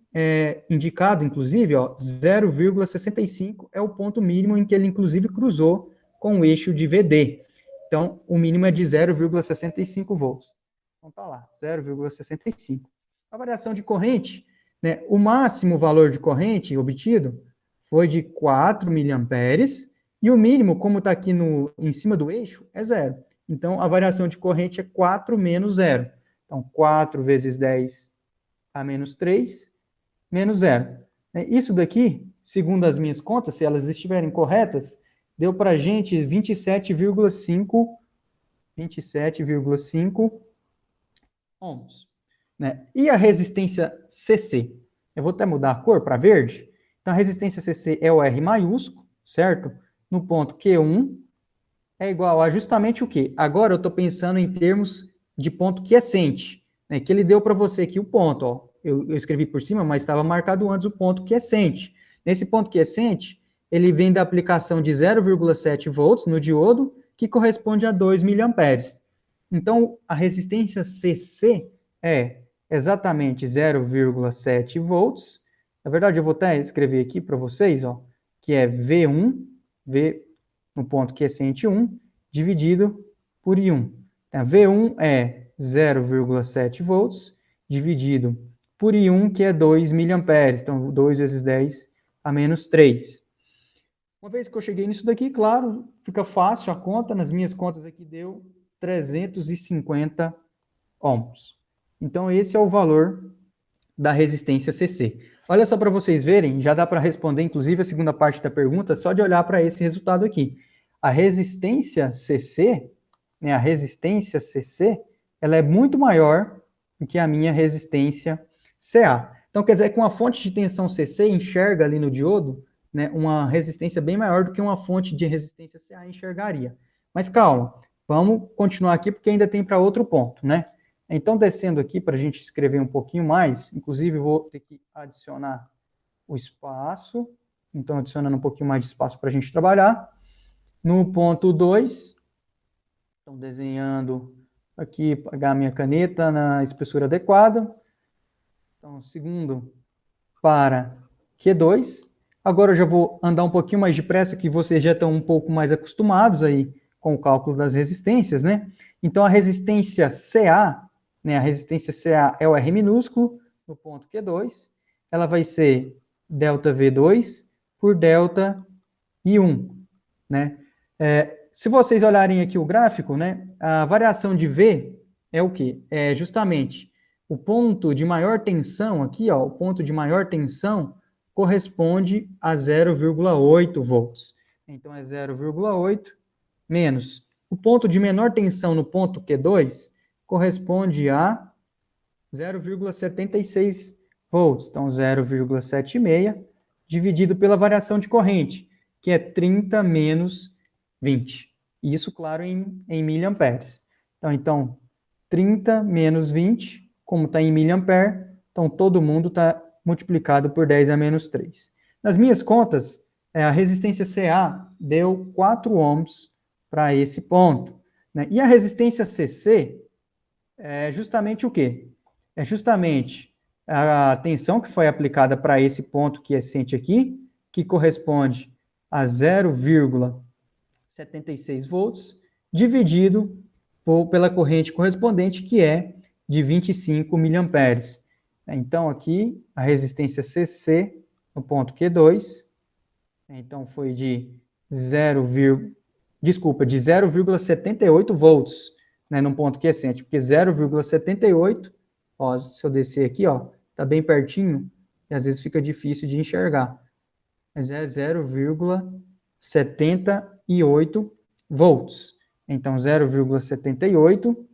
indicado, inclusive, 0,65 é o ponto mínimo em que ele, inclusive, cruzou com o eixo de VD. Então, o mínimo é de 0,65 volts. Então, tá lá, 0,65. A variação de corrente, né, o máximo valor de corrente obtido foi de 4 miliamperes, e o mínimo, como está aqui em cima do eixo, é 0. Então, a variação de corrente é 4 menos 0. Então, 4 vezes 10 a menos 3, menos 0. Isso daqui, segundo as minhas contas, se elas estiverem corretas, deu para a gente 27,5 ohms. né? E a resistência CC? Eu vou até mudar a cor para verde. Então, a resistência CC é o R maiúsculo, certo? No ponto Q1 é igual a justamente o quê? Agora eu estou pensando em termos de ponto quiescente, né? Que ele deu para você aqui o ponto, ó. Eu escrevi por cima, mas estava marcado antes o ponto quiescente. Nesse ponto quiescente, ele vem da aplicação de 0,7 volts no diodo, que corresponde a 2 miliamperes. Então, a resistência CC é exatamente 0,7 volts. Na verdade, eu vou até escrever aqui para vocês, ó, que é V1, V no ponto quiescente 1, dividido por I1. Então, V1 é 0,7 volts, dividido por I1, que é 2 miliamperes. Então, 2 vezes 10 a menos 3. Uma vez que eu cheguei nisso daqui, claro, fica fácil a conta. Nas minhas contas aqui deu 350 ohms. Então, esse é o valor da resistência CC. Olha só para vocês verem, já dá para responder, inclusive, a segunda parte da pergunta, só de olhar para esse resultado aqui. A resistência CC, né, a resistência CC, ela é muito maior do que a minha resistência CA. Então, quer dizer que uma fonte de tensão CC enxerga ali no diodo, né, uma resistência bem maior do que uma fonte de resistência CA enxergaria. Mas calma, vamos continuar aqui porque ainda tem para outro ponto, né? Então, descendo aqui para a gente escrever um pouquinho mais, inclusive vou ter que adicionar o espaço, então adicionando um pouquinho mais de espaço para a gente trabalhar. No ponto 2, então desenhando aqui, pegar a minha caneta na espessura adequada. Então, segundo para Q2. Agora eu já vou andar um pouquinho mais depressa, que vocês já estão um pouco mais acostumados aí com o cálculo das resistências, né? Então, a resistência CA, né, a resistência CA é o R minúsculo, no ponto Q2, ela vai ser ΔV2 por ΔI1, né? Se vocês olharem aqui o gráfico, né, a variação de V é o quê? É justamente o ponto de maior tensão aqui, ó, o ponto de maior tensão corresponde a 0,8 volts. Então, é 0,8 menos o ponto de menor tensão no ponto Q2 corresponde a 0,76 volts. Então, 0,76 dividido pela variação de corrente, que é 30 menos 20. Isso, claro, em miliamperes. Então, 30 menos 20, como está em miliampere, então todo mundo está multiplicado por 10 a menos 3. Nas minhas contas, a resistência CA deu 4 ohms para esse ponto, né? E a resistência CC é justamente o quê? É justamente a tensão que foi aplicada para esse ponto quiescente aqui, que corresponde a 0,76 volts, dividido pela corrente correspondente, que é de 25 miliamperes. Então, aqui, a resistência CC, no ponto Q2, então foi de 0,78 volts, né, num ponto quiescente, porque 0,78, ó, se eu descer aqui, ó, tá bem pertinho, e às vezes fica difícil de enxergar, mas é 0,78 volts. Então, 0,78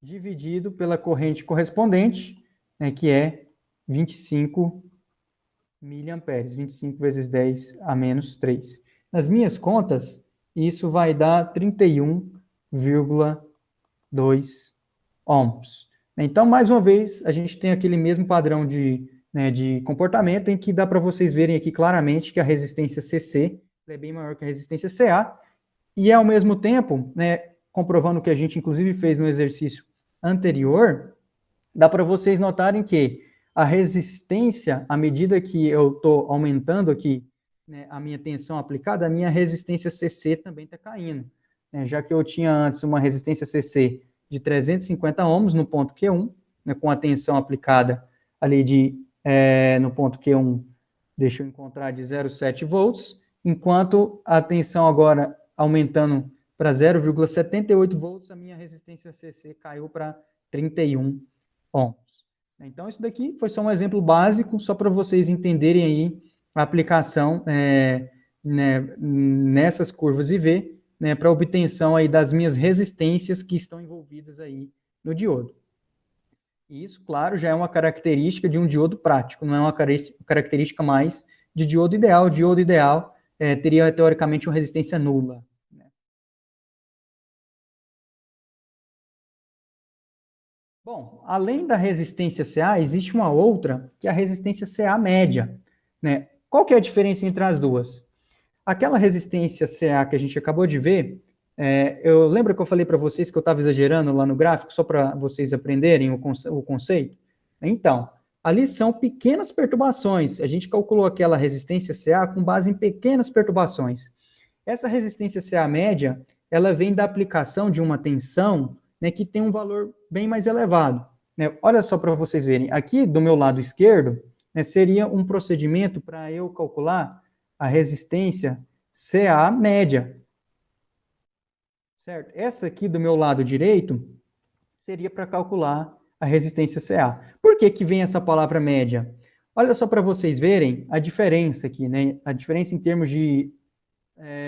dividido pela corrente correspondente, né, que é 25 miliamperes, 25 vezes 10 a menos 3. Nas minhas contas, isso vai dar 31,2 ohms. Então, mais uma vez, a gente tem aquele mesmo padrão de comportamento em que dá para vocês verem aqui claramente que a resistência CC é bem maior que a resistência CA, e ao mesmo tempo, né, comprovando o que a gente inclusive fez no exercício anterior, dá para vocês notarem que a resistência, à medida que eu estou aumentando aqui, né, a minha tensão aplicada, a minha resistência CC também está caindo, né, já que eu tinha antes uma resistência CC de 350 ohms no ponto Q1, né, com a tensão aplicada ali no ponto Q1, deixa eu encontrar, de 0,7 volts, enquanto a tensão agora aumentando para 0,78 volts, a minha resistência CC caiu para 31 ohms. Então, isso daqui foi só um exemplo básico, só para vocês entenderem aí a aplicação nessas curvas IV, né, para obtenção aí das minhas resistências que estão envolvidas aí no diodo. Isso, claro, já é uma característica de um diodo prático, não é uma característica mais de diodo ideal. O diodo ideal teria, teoricamente, uma resistência nula. Bom, além da resistência CA, existe uma outra, que é a resistência CA média. Né? Qual que é a diferença entre as duas? Aquela resistência CA que a gente acabou de ver, eu lembro que eu falei para vocês que eu estava exagerando lá no gráfico, só para vocês aprenderem o conceito? Então, ali são pequenas perturbações. A gente calculou aquela resistência CA com base em pequenas perturbações. Essa resistência CA média, ela vem da aplicação de uma tensão, né, que tem um valor bem mais elevado. Né? Olha só para vocês verem. Aqui do meu lado esquerdo, né, seria um procedimento para eu calcular a resistência CA média. Certo? Essa aqui do meu lado direito seria para calcular a resistência CA. Por que que vem essa palavra média? Olha só para vocês verem a diferença aqui, né? A diferença em termos de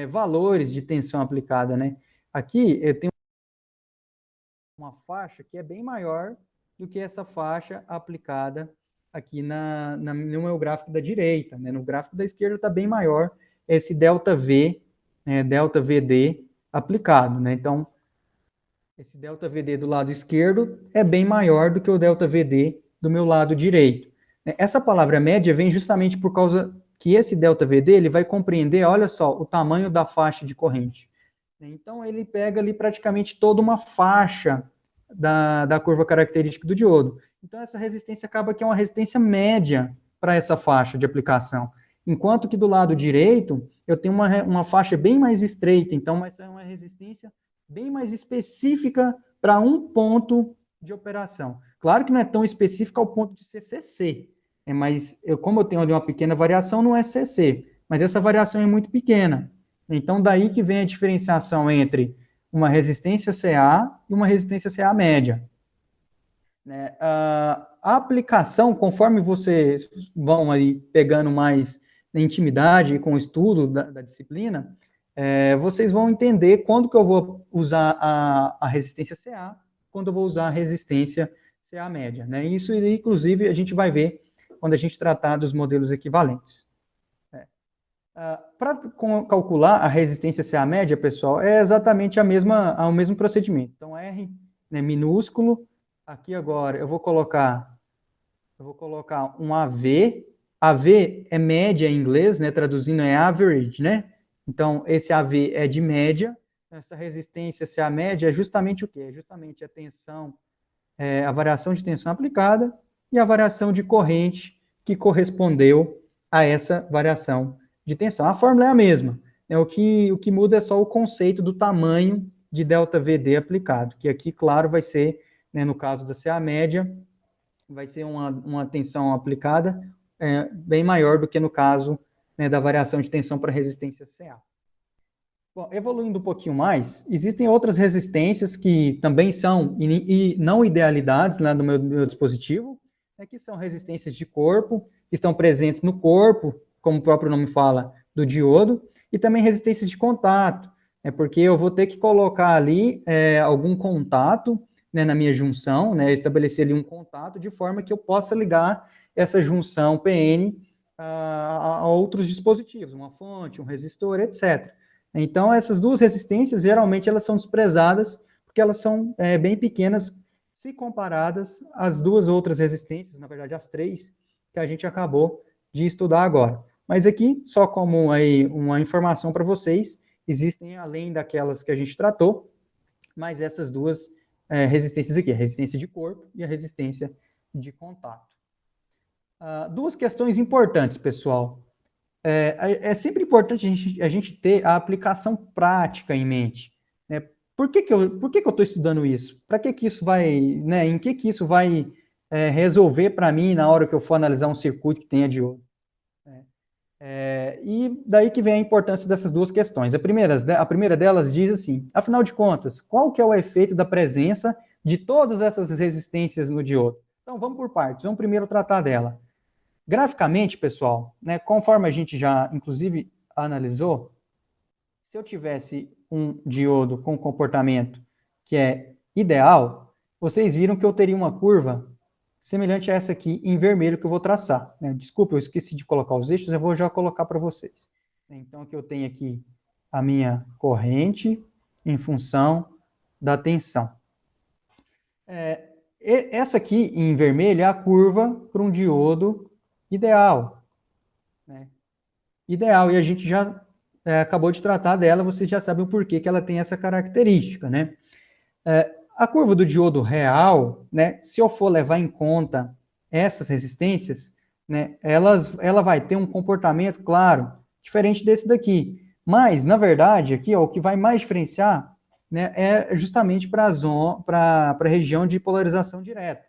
valores de tensão aplicada, né? Aqui eu tenho uma faixa que é bem maior do que essa faixa aplicada aqui no meu gráfico da direita, né? No gráfico da esquerda está bem maior esse ΔV, delta VD aplicado, né? Então, esse delta VD do lado esquerdo é bem maior do que o delta VD do meu lado direito. Essa palavra média vem justamente por causa que esse delta VD ele vai compreender, olha só, o tamanho da faixa de corrente. Então, ele pega ali praticamente toda uma faixa da curva característica do diodo. Então, essa resistência acaba que é uma resistência média para essa faixa de aplicação. Enquanto que do lado direito, eu tenho uma faixa bem mais estreita, então essa é uma resistência bem mais específica para um ponto de operação. Claro que não é tão específica ao ponto de ser CC, mas como eu tenho ali uma pequena variação, não é CC, mas essa variação é muito pequena. Então, daí que vem a diferenciação entre uma resistência CA e uma resistência CA média. Né? A aplicação, conforme vocês vão aí pegando mais na intimidade com o estudo da disciplina, vocês vão entender quando que eu vou usar a resistência CA, quando eu vou usar a resistência CA média. Né? Isso, inclusive, a gente vai ver quando a gente tratar dos modelos equivalentes. Para calcular a resistência CA média, pessoal, é exatamente o mesmo procedimento. Então, R, né, minúsculo, aqui agora eu vou colocar um AV. AV é média em inglês, né, traduzindo é average, né? Então, esse AV é de média. Essa resistência CA média é justamente o quê? É justamente a tensão, a variação de tensão aplicada e a variação de corrente que correspondeu a essa variação de tensão. A fórmula é a mesma. Né? O que muda é só o conceito do tamanho de ΔVD aplicado, que aqui, claro, vai ser, né, no caso da CA média, vai ser uma tensão aplicada bem maior do que no caso, né, da variação de tensão para resistência CA. Bom, evoluindo um pouquinho mais, existem outras resistências que também são não idealidades lá no meu dispositivo, né, que são resistências de corpo, que estão presentes no corpo, como o próprio nome fala, do diodo, e também resistências de contato, porque eu vou ter que colocar ali algum contato, né, na minha junção, né, estabelecer ali um contato de forma que eu possa ligar essa junção PN a outros dispositivos, uma fonte, um resistor, etc. Então, essas duas resistências, geralmente, elas são desprezadas, porque elas são bem pequenas, se comparadas às duas outras resistências, na verdade, as três, que a gente acabou de estudar agora. Mas aqui, só como aí uma informação para vocês, existem, além daquelas que a gente tratou, mais essas duas resistências aqui, a resistência de corpo e a resistência de contato. Duas questões importantes, pessoal. É sempre importante a gente ter a aplicação prática em mente. Né? Por que eu estou estudando isso? Para que isso vai, né, em que isso vai resolver para mim na hora que eu for analisar um circuito que tenha diodo? E daí que vem a importância dessas duas questões. A primeira delas diz assim, afinal de contas, qual que é o efeito da presença de todas essas resistências no diodo? Então, vamos por partes. Vamos primeiro tratar dela. Graficamente, pessoal, né, conforme a gente já, inclusive, analisou, se eu tivesse um diodo com comportamento que é ideal, vocês viram que eu teria uma curva semelhante a essa aqui em vermelho que eu vou traçar, né? Desculpa, eu esqueci de colocar os eixos, eu vou já colocar para vocês. Então, aqui eu tenho aqui a minha corrente em função da tensão. Essa aqui em vermelho é a curva para um diodo ideal, né? Ideal, e a gente já acabou de tratar dela, vocês já sabem o porquê que ela tem essa característica, né? A curva do diodo real, né, se eu for levar em conta essas resistências, né, ela vai ter um comportamento, claro, diferente desse daqui. Mas, na verdade, aqui, ó, o que vai mais diferenciar, né, é justamente para a região de polarização direta.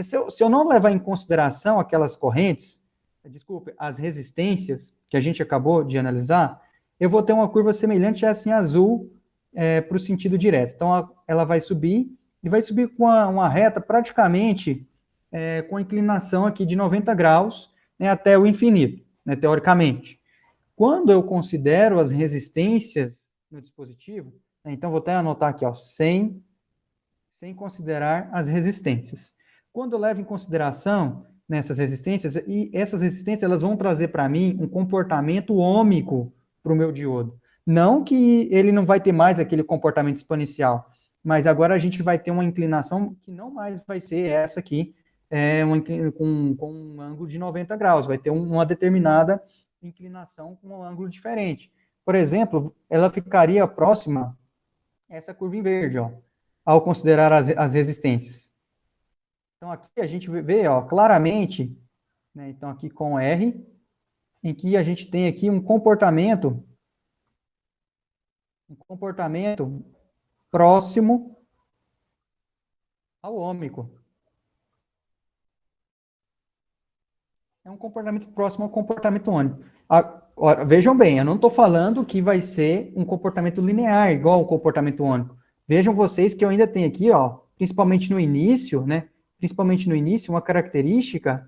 Se eu não levar em consideração aquelas correntes, desculpe, as resistências que a gente acabou de analisar, eu vou ter uma curva semelhante a essa em azul, para o sentido direto. Então, ela vai subir, e vai subir com uma reta praticamente com a inclinação aqui de 90 graus, né, até o infinito, né, teoricamente. Quando eu considero as resistências no dispositivo, né, então vou até anotar aqui, ó, sem considerar as resistências. Quando eu levo em consideração nessas resistências, e essas resistências elas vão trazer para mim um comportamento ômico para o meu diodo. Não que ele não vai ter mais aquele comportamento exponencial, mas agora a gente vai ter uma inclinação que não mais vai ser essa aqui, com um ângulo de 90 graus, vai ter uma determinada inclinação com um ângulo diferente. Por exemplo, ela ficaria próxima a essa curva em verde, ó, ao considerar as resistências. Então, aqui a gente vê, ó, claramente, né, então aqui com R, em que a gente tem aqui um comportamento próximo ao ômico. É um comportamento próximo ao comportamento ômico. Agora, vejam bem, eu não estou falando que vai ser um comportamento linear, igual ao comportamento ômico. Vejam vocês que eu ainda tenho aqui, ó, principalmente no início, né? Principalmente no início, uma característica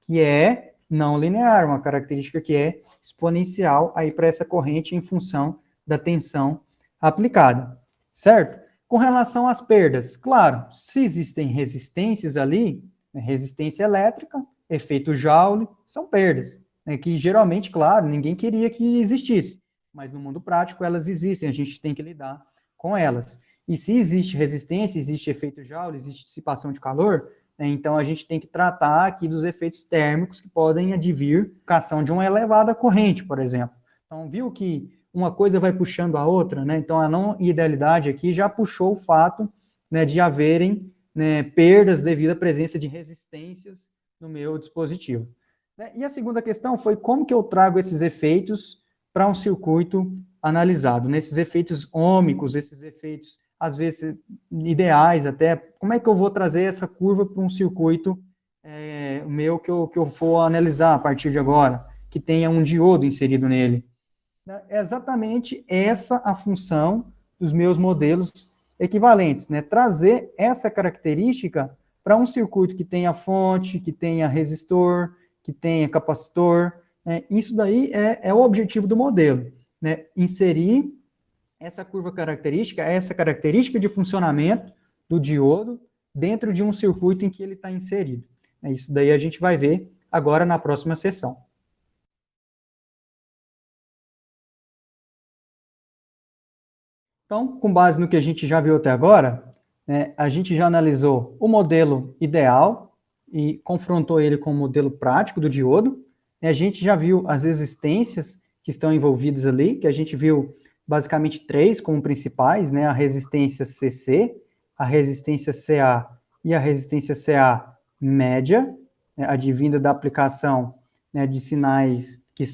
que é não linear, uma característica que é exponencial aí para essa corrente em função da tensão aplicada, certo? Com relação às perdas, claro, se existem resistências ali, né, resistência elétrica, efeito Joule, são perdas, né, que geralmente, claro, ninguém queria que existisse, mas no mundo prático elas existem, a gente tem que lidar com elas. E se existe resistência, existe efeito Joule, existe dissipação de calor, né, então a gente tem que tratar aqui dos efeitos térmicos que podem advir da ação de uma elevada corrente, por exemplo. Então, viu que uma coisa vai puxando a outra, né? Então, a não idealidade aqui já puxou o fato, né, de haverem, né, perdas devido à presença de resistências no meu dispositivo. E a segunda questão foi como que eu trago esses efeitos para um circuito analisado, nesses efeitos ômicos, esses efeitos, às vezes, ideais até, como é que eu vou trazer essa curva para um circuito meu que eu for analisar a partir de agora, que tenha um diodo inserido nele. É exatamente essa a função dos meus modelos equivalentes, né? Trazer essa característica para um circuito que tenha fonte, que tenha resistor, que tenha capacitor, né? Isso daí é o objetivo do modelo, né? Inserir essa curva característica, essa característica de funcionamento do diodo dentro de um circuito em que ele está inserido. Isso daí a gente vai ver agora na próxima sessão. Então, com base no que a gente já viu até agora, né, a gente já analisou o modelo ideal e confrontou ele com o modelo prático do diodo. A gente já viu as resistências que estão envolvidas ali, que a gente viu basicamente três como principais, né, a resistência CC, a resistência CA e a resistência CA média, né, advinda da aplicação, né, de sinais que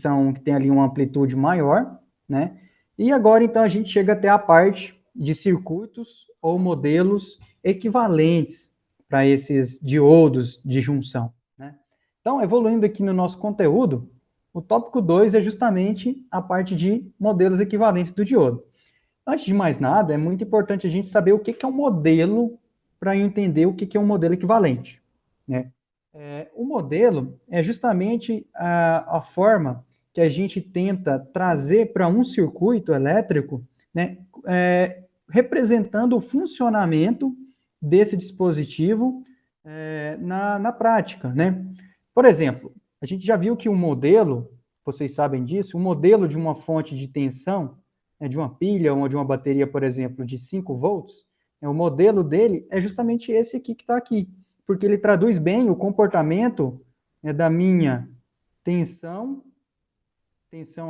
tem ali uma amplitude maior, né? E agora, então, a gente chega até a parte de circuitos ou modelos equivalentes para esses diodos de junção, né? Então, evoluindo aqui no nosso conteúdo, o tópico 2 é justamente a parte de modelos equivalentes do diodo. Antes de mais nada, é muito importante a gente saber o que é um modelo para entender o que é um modelo equivalente, né? O modelo é justamente a forma que a gente tenta trazer para um circuito elétrico, né, representando o funcionamento desse dispositivo na prática, né? Por exemplo, a gente já viu que o modelo, vocês sabem disso, o modelo de uma fonte de tensão, né, de uma pilha ou de uma bateria, por exemplo, de 5 volts, o modelo dele é justamente esse aqui que está aqui, porque ele traduz bem o comportamento, né, da minha tensão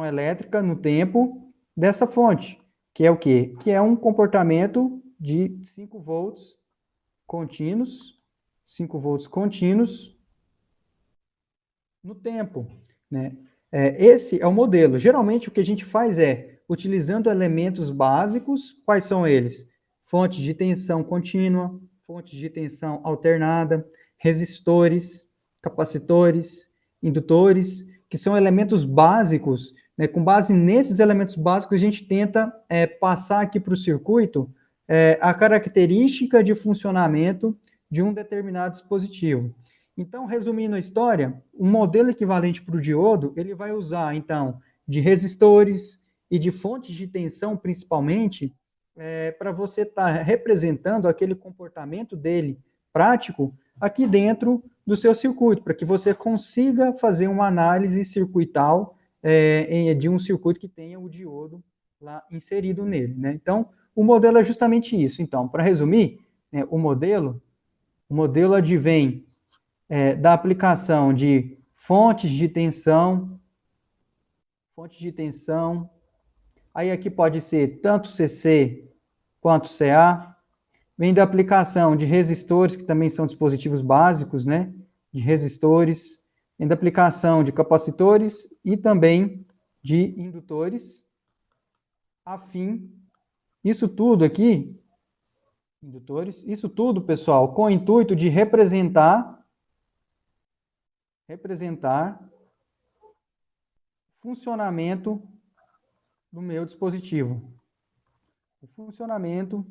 elétrica no tempo dessa fonte, que é o quê? Que é um comportamento de 5 volts contínuos, 5 volts contínuos no tempo, né? Esse é o modelo. Geralmente, o que a gente faz é, utilizando elementos básicos, quais são eles? Fontes de tensão contínua, fontes de tensão alternada, resistores, capacitores, indutores, que são elementos básicos, né? Com base nesses elementos básicos, a gente tenta passar aqui para o circuito a característica de funcionamento de um determinado dispositivo. Então, resumindo a história, um modelo equivalente para o diodo, ele vai usar, então, de resistores e de fontes de tensão, principalmente, para você estar representando aquele comportamento dele prático aqui dentro do seu circuito, para que você consiga fazer uma análise circuital de um circuito que tenha o diodo lá inserido nele, né? Então, o modelo é justamente isso. Então, para resumir, né, o modelo advém da aplicação de fontes de tensão, aí aqui pode ser tanto CC quanto CA, vem da aplicação de resistores, que também são dispositivos básicos, né, de resistores, vem da aplicação de capacitores e também de indutores, afim, isso tudo aqui, indutores, isso tudo, pessoal, com o intuito de representar funcionamento do meu dispositivo. O funcionamento do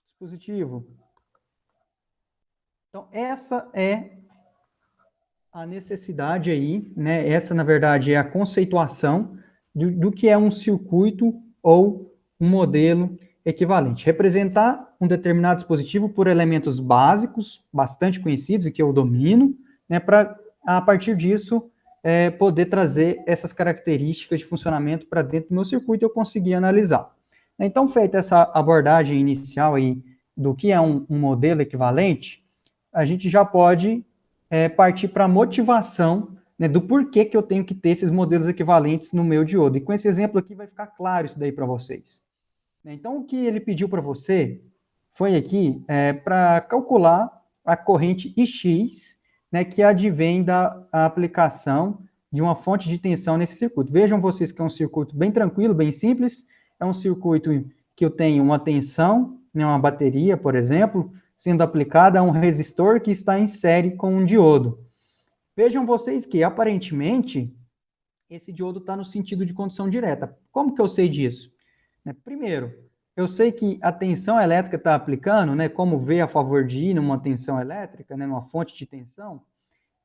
dispositivo. Então, essa é a necessidade aí, né? Essa, na verdade, é a conceituação do que é um circuito ou um modelo equivalente. Representar um determinado dispositivo por elementos básicos, bastante conhecidos e que eu domino, né? Para, a partir disso, poder trazer essas características de funcionamento para dentro do meu circuito e eu conseguir analisar. Então, feita essa abordagem inicial aí do que é um modelo equivalente, a gente já pode partir para a motivação, né, do porquê que eu tenho que ter esses modelos equivalentes no meu diodo. E com esse exemplo aqui vai ficar claro isso daí para vocês. Então, o que ele pediu para você foi aqui para calcular a corrente IX, né, que advém da aplicação de uma fonte de tensão nesse circuito. Vejam vocês que é um circuito bem tranquilo, bem simples, é um circuito que eu tenho uma tensão, né, uma bateria, por exemplo, sendo aplicada a um resistor que está em série com um diodo. Vejam vocês que, aparentemente, esse diodo está no sentido de condução direta. Como que eu sei disso? Primeiro, eu sei que a tensão elétrica está aplicando, né, como V a favor de I numa tensão elétrica, né, numa fonte de tensão.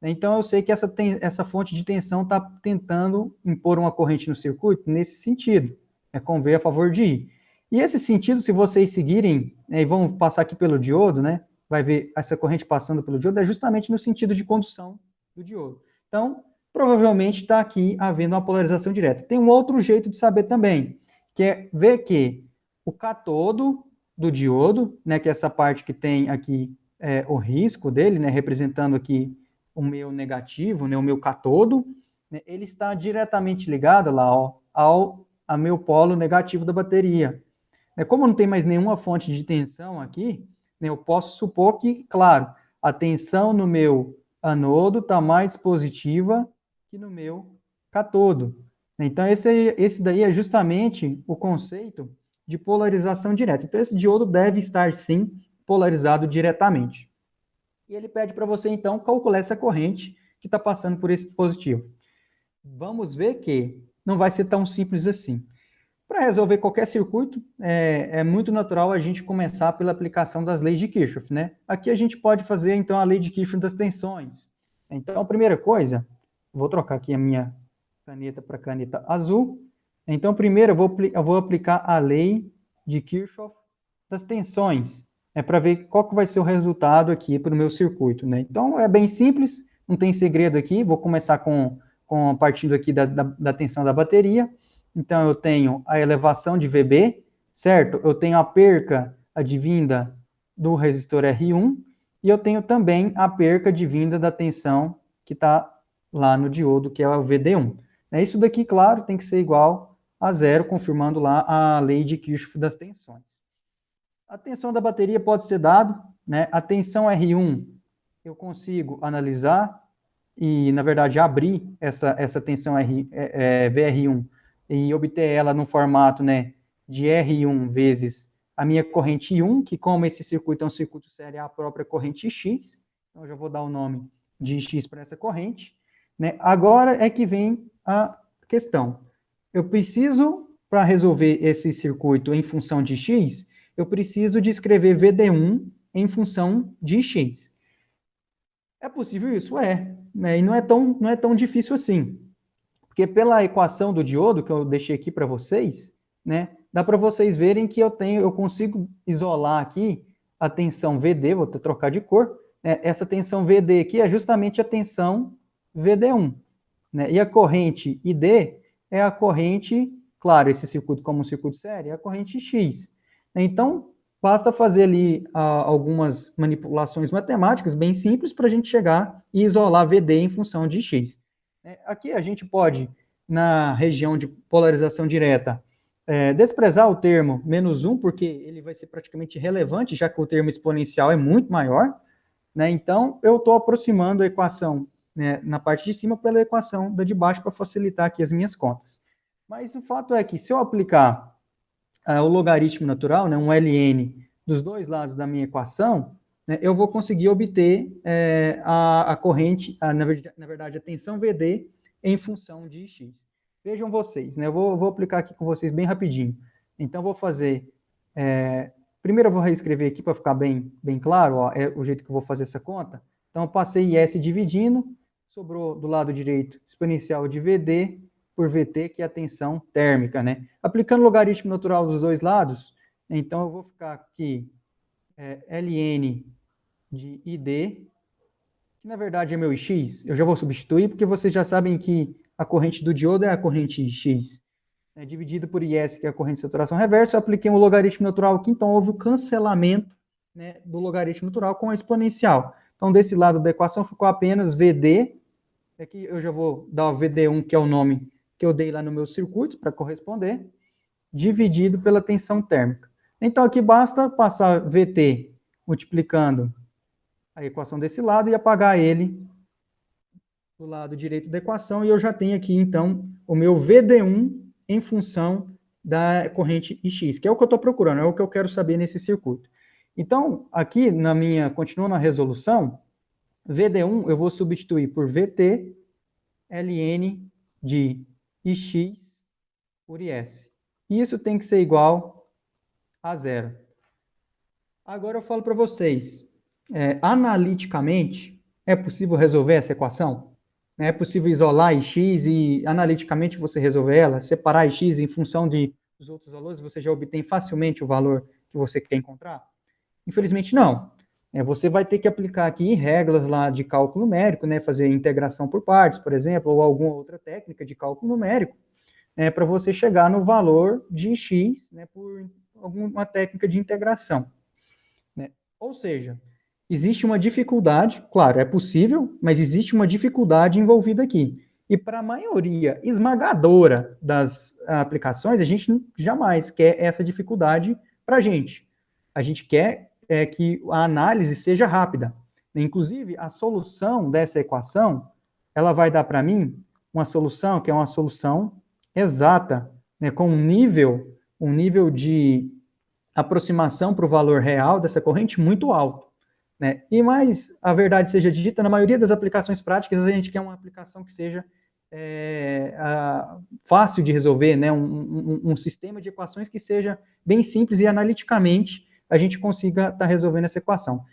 Então, eu sei que essa fonte de tensão está tentando impor uma corrente no circuito nesse sentido, com V a favor de I. E esse sentido, se vocês seguirem, e vão passar aqui pelo diodo, né, vai ver essa corrente passando pelo diodo, é justamente no sentido de condução do diodo. Então, provavelmente está aqui havendo uma polarização direta. Tem um outro jeito de saber também, que é ver que o cátodo do diodo, né, que é essa parte que tem aqui o risco dele, né, representando aqui o meu negativo, né, o meu cátodo, né, ele está diretamente ligado lá ao meu polo negativo da bateria. Como não tem mais nenhuma fonte de tensão aqui, né, eu posso supor que, claro, a tensão no meu anodo está mais positiva que no meu cátodo. Então, esse daí é justamente o conceito de polarização direta. Então, esse diodo deve estar, sim, polarizado diretamente. E ele pede para você, então, calcular essa corrente que está passando por esse dispositivo. Vamos ver que não vai ser tão simples assim. Para resolver qualquer circuito, é muito natural a gente começar pela aplicação das leis de Kirchhoff, né? Aqui a gente pode fazer, então, a lei de Kirchhoff das tensões. Então, a primeira coisa, vou trocar aqui a minha caneta para caneta azul. Então, primeiro eu vou aplicar a lei de Kirchhoff das tensões. para ver qual que vai ser o resultado aqui para o meu circuito, né? Então, é bem simples, não tem segredo aqui, vou começar partindo aqui da tensão da bateria. Então, eu tenho a elevação de VB, certo? Eu tenho a perca advinda do resistor R1, e eu tenho também a perca advinda da tensão que está lá no diodo, que é o VD1. Isso daqui, claro, tem que ser igual a zero, confirmando lá a lei de Kirchhoff das tensões. A tensão da bateria pode ser dado, né? A tensão R1 eu consigo analisar e, na verdade, abrir essa tensão VR1 e obter ela no formato, né, de R1 vezes a minha corrente I1, que como esse circuito é um circuito sério, é a própria corrente X, então eu já vou dar o nome de X para essa corrente, né? Agora é que vem a questão. Eu preciso, para resolver esse circuito em função de X, eu preciso de escrever VD1 em função de X. É possível isso? Né? E não é tão difícil assim. Porque pela equação do diodo, que eu deixei aqui para vocês, né, dá para vocês verem que eu consigo isolar aqui a tensão VD, vou trocar de cor, né, essa tensão VD aqui é justamente a tensão VD1. Né, e a corrente ID é a corrente, claro, esse circuito como um circuito sério, é a corrente X. Então, basta fazer ali algumas manipulações matemáticas bem simples para a gente chegar e isolar VD em função de X. Aqui a gente pode, na região de polarização direta, desprezar o termo -1, porque ele vai ser praticamente irrelevante, já que o termo exponencial é muito maior, né? Então, eu estou aproximando a equação, né, na parte de cima pela equação da de baixo para facilitar aqui as minhas contas. Mas o fato é que, se eu aplicar o logaritmo natural, né, um ln, dos dois lados da minha equação, né, eu vou conseguir obter a corrente, na verdade, a tensão VD em função de X. Vejam vocês, né, eu vou aplicar aqui com vocês bem rapidinho. Então, vou fazer... primeiro eu vou reescrever aqui para ficar bem claro, ó, é o jeito que eu vou fazer essa conta. Então, eu passei S dividindo, sobrou do lado direito exponencial de VD por VT, que é a tensão térmica, né? Aplicando o logaritmo natural dos dois lados, então eu vou ficar aqui ln de ID, que na verdade é meu X, eu já vou substituir, porque vocês já sabem que a corrente do diodo é a corrente X, né, dividido por IS, que é a corrente de saturação reversa. Eu apliquei um logaritmo natural aqui, então houve o cancelamento, né, do logaritmo natural com a exponencial. Então, desse lado da equação ficou apenas VD, aqui eu já vou dar o VD1, que é o nome que eu dei lá no meu circuito, para corresponder, dividido pela tensão térmica. Então, aqui basta passar VT multiplicando a equação desse lado e apagar ele do lado direito da equação, e eu já tenho aqui, então, o meu VD1 em função da corrente X, que é o que eu estou procurando, é o que eu quero saber nesse circuito. Então, aqui, continuando a resolução, VD1 eu vou substituir por VT ln de Ix por Is. E isso tem que ser igual a zero. Agora eu falo para vocês, analiticamente, é possível resolver essa equação? É possível isolar Ix e analiticamente você resolver ela, separar Ix em função dos outros valores, você já obtém facilmente o valor que você quer encontrar? Infelizmente não. Você vai ter que aplicar aqui regras lá de cálculo numérico, né, fazer integração por partes, por exemplo, ou alguma outra técnica de cálculo numérico, para você chegar no valor de X, né, por alguma técnica de integração. Né? Ou seja, existe uma dificuldade, claro, é possível, mas existe uma dificuldade envolvida aqui. E para a maioria esmagadora das aplicações, a gente jamais quer essa dificuldade para a gente. A gente quer que a análise seja rápida. Inclusive, a solução dessa equação, ela vai dar para mim uma solução que é uma solução exata, né, com um nível de aproximação para o valor real dessa corrente muito alto. Né? E mais, a verdade seja dita, na maioria das aplicações práticas, a gente quer uma aplicação que seja fácil de resolver, né? Um sistema de equações que seja bem simples e analiticamente a gente consiga estar resolvendo essa equação.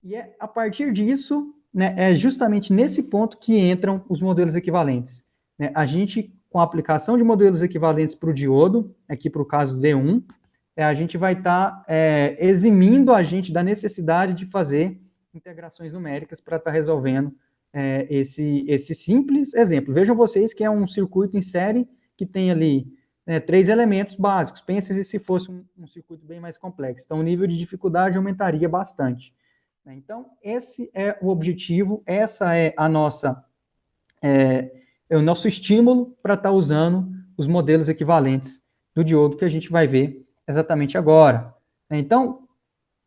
E é a partir disso, né, é justamente nesse ponto que entram os modelos equivalentes. Né? A gente, com a aplicação de modelos equivalentes para o diodo, aqui para o caso D1, a gente vai estar eximindo a gente da necessidade de fazer integrações numéricas para estar resolvendo esse simples exemplo. Vejam vocês que é um circuito em série que tem ali 3 elementos básicos. Pense se fosse um circuito bem mais complexo. Então, o nível de dificuldade aumentaria bastante. Então, esse é o objetivo, essa é a nossa, o nosso estímulo para estar usando os modelos equivalentes do diodo que a gente vai ver exatamente agora. Então,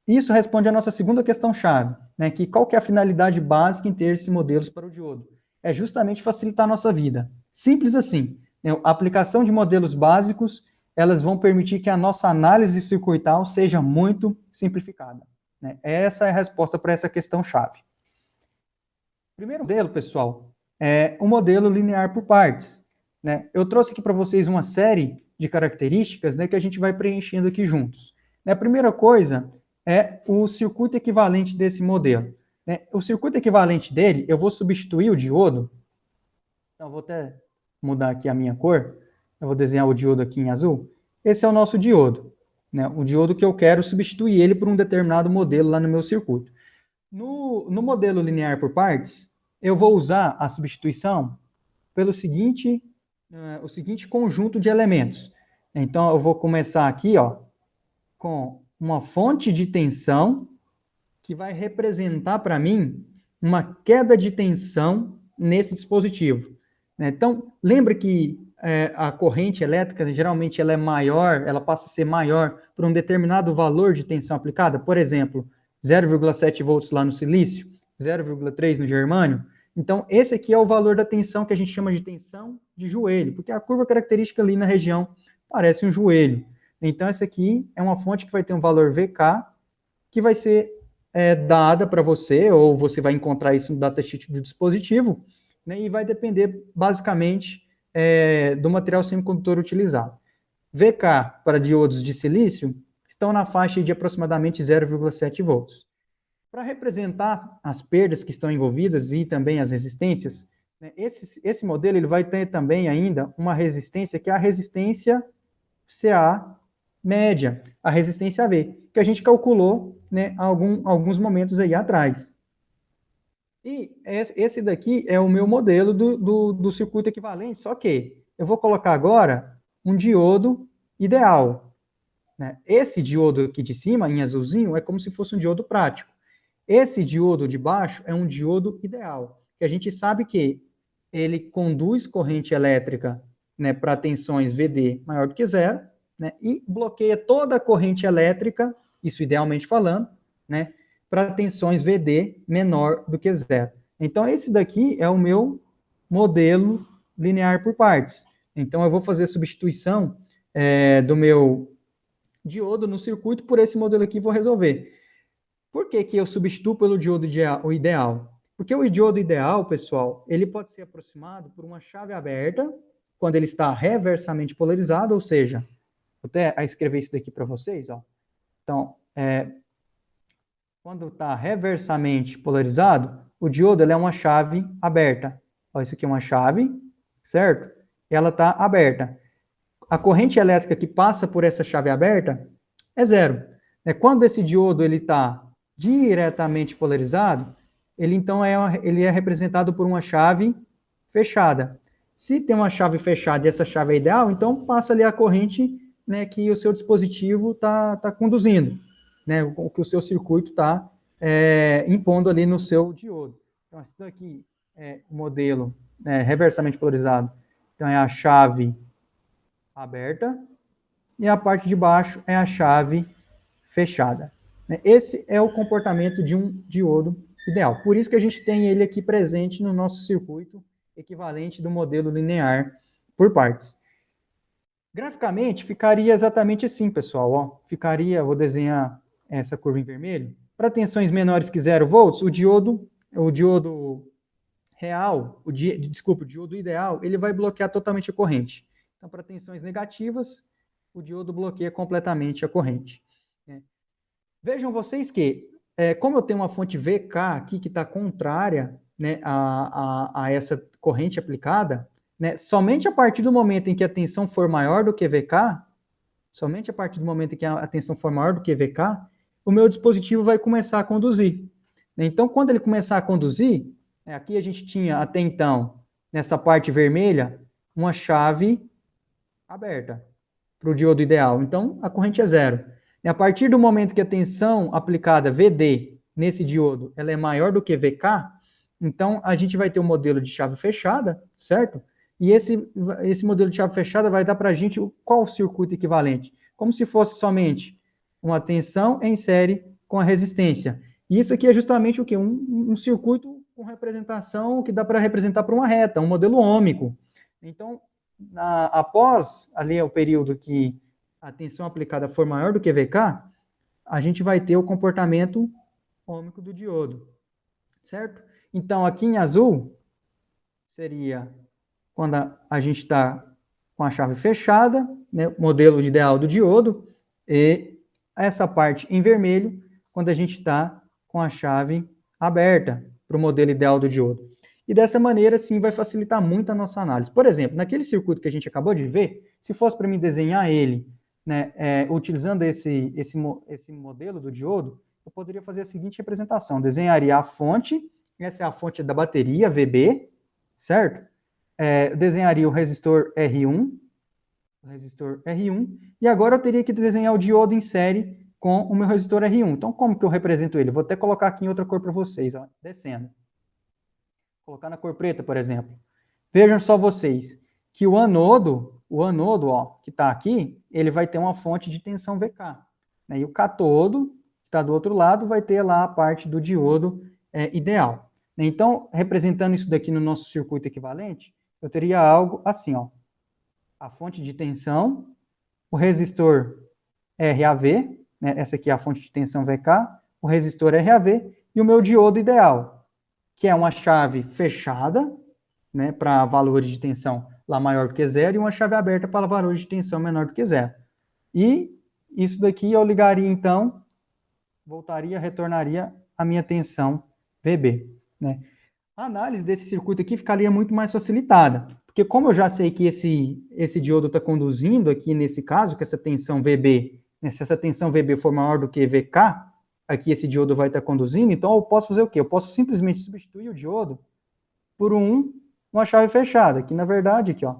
isso responde à nossa segunda questão-chave, né, que qual que é a finalidade básica em ter esses modelos para o diodo? É justamente facilitar a nossa vida. Simples assim. Né, a aplicação de modelos básicos, elas vão permitir que a nossa análise circuital seja muito simplificada. Né? Essa é a resposta para essa questão-chave. O primeiro modelo, pessoal, é o modelo linear por partes. Né? Eu trouxe aqui para vocês uma série de características, né, que a gente vai preenchendo aqui juntos. A primeira coisa é o circuito equivalente desse modelo. Né? O circuito equivalente dele, eu vou substituir o diodo. Então, eu vou até mudar aqui a minha cor. Eu vou desenhar o diodo aqui em azul. Esse é o nosso diodo. Né? O diodo que eu quero substituir ele por um determinado modelo lá no meu circuito. No modelo linear por partes, eu vou usar a substituição pelo seguinte, o seguinte conjunto de elementos. Então, eu vou começar aqui, ó, com uma fonte de tensão que vai representar para mim uma queda de tensão nesse dispositivo. Então, lembra que a corrente elétrica, geralmente, ela é maior, ela passa a ser maior por um determinado valor de tensão aplicada? Por exemplo, 0,7 volts lá no silício, 0,3 no germânio. Então, esse aqui é o valor da tensão que a gente chama de tensão de joelho, porque a curva característica ali na região parece um joelho. Então, essa aqui é uma fonte que vai ter um valor VK, que vai ser dada para você, ou você vai encontrar isso no datasheet do dispositivo, né, e vai depender, basicamente, do material semicondutor utilizado. VK para diodos de silício estão na faixa de aproximadamente 0,7 volts. Para representar as perdas que estão envolvidas e também as resistências, né, esse modelo ele vai ter também ainda uma resistência que é a resistência CA média, a resistência AV, que a gente calculou, né, alguns momentos aí atrás. E esse daqui é o meu modelo do circuito equivalente, só que eu vou colocar agora um diodo ideal. Né? Esse diodo aqui de cima, em azulzinho, é como se fosse um diodo prático. Esse diodo de baixo é um diodo ideal, que a gente sabe que ele conduz corrente elétrica, né, para tensões VD maior do que zero, né, e bloqueia toda a corrente elétrica, isso idealmente falando, né, para tensões VD menor do que zero. Então, esse daqui é o meu modelo linear por partes. Então, eu vou fazer a substituição do meu diodo no circuito por esse modelo aqui e vou resolver. Por que eu substituo pelo diodo ideal? Porque o diodo ideal, pessoal, ele pode ser aproximado por uma chave aberta, quando ele está reversamente polarizado, ou seja, vou até escrever isso daqui para vocês, ó. Então, quando está reversamente polarizado, o diodo é uma chave aberta. Ó, isso aqui é uma chave, certo? Ela está aberta. A corrente elétrica que passa por essa chave aberta é zero. Quando esse diodo está diretamente polarizado, ele então ele é representado por uma chave fechada. Se tem uma chave fechada e essa chave é ideal, então passa ali a corrente, né, que o seu dispositivo está conduzindo, né, o que o seu circuito está impondo ali no seu diodo. Então, esse daqui é o modelo reversamente polarizado. Então, é a chave aberta e a parte de baixo é a chave fechada. Esse é o comportamento de um diodo ideal. Por isso que a gente tem ele aqui presente no nosso circuito equivalente do modelo linear por partes. Graficamente, ficaria exatamente assim, pessoal. Ó. Ficaria, vou desenhar essa curva em vermelho. Para tensões menores que 0 volts, o diodo real, o diodo ideal, ele vai bloquear totalmente a corrente. Então, para tensões negativas, o diodo bloqueia completamente a corrente. Vejam vocês que, como eu tenho uma fonte VK aqui que está contrária, né, a essa corrente aplicada, né, somente a partir do momento em que a tensão for maior do que VK, somente a partir do momento em que a tensão for maior do que VK, o meu dispositivo vai começar a conduzir. Então, quando ele começar a conduzir, aqui a gente tinha até então, nessa parte vermelha, uma chave aberta para o diodo ideal. Então, a corrente é zero. E a partir do momento que a tensão aplicada VD nesse diodo ela é maior do que VK, então a gente vai ter um modelo de chave fechada, certo? E esse modelo de chave fechada vai dar para a gente qual o circuito equivalente? Como se fosse somente uma tensão em série com a resistência. E isso aqui é justamente o quê? Um circuito com representação que dá para representar por uma reta, um modelo ômico. Então, após ali o período que a tensão aplicada for maior do que VK, a gente vai ter o comportamento ômico do diodo, certo? Então, aqui em azul, seria quando a gente está com a chave fechada, né, o modelo ideal do diodo, e essa parte em vermelho, quando a gente está com a chave aberta para o modelo ideal do diodo. E dessa maneira, sim, vai facilitar muito a nossa análise. Por exemplo, naquele circuito que a gente acabou de ver, se fosse para mim desenhar ele, né, utilizando esse modelo do diodo, eu poderia fazer a seguinte representação. Desenharia a fonte, essa é a fonte da bateria, VB, certo? Desenharia o resistor R1, e agora eu teria que desenhar o diodo em série com o meu resistor R1. Então, como que eu represento ele? Vou até colocar aqui em outra cor para vocês, ó, descendo. Colocar na cor preta, por exemplo. Vejam só vocês, que o anodo, ó, que está aqui, ele vai ter uma fonte de tensão VK. Né? E o catodo, que está do outro lado, vai ter lá a parte do diodo ideal. Então, representando isso daqui no nosso circuito equivalente, eu teria algo assim, ó. A fonte de tensão, o resistor RAV, né? Essa aqui é a fonte de tensão VK, o resistor RAV e o meu diodo ideal, que é uma chave fechada, né, para valores de tensão lá maior do que zero, e uma chave aberta para valores de tensão menor do que zero. E isso daqui eu ligaria, então, retornaria a minha tensão VB. Né? A análise desse circuito aqui ficaria muito mais facilitada, porque como eu já sei que esse diodo está conduzindo aqui nesse caso, com essa tensão VB, né, se essa tensão VB for maior do que VK, aqui esse diodo vai estar conduzindo, então eu posso fazer o quê? Eu posso simplesmente substituir o diodo por uma chave fechada, que na verdade aqui, ó,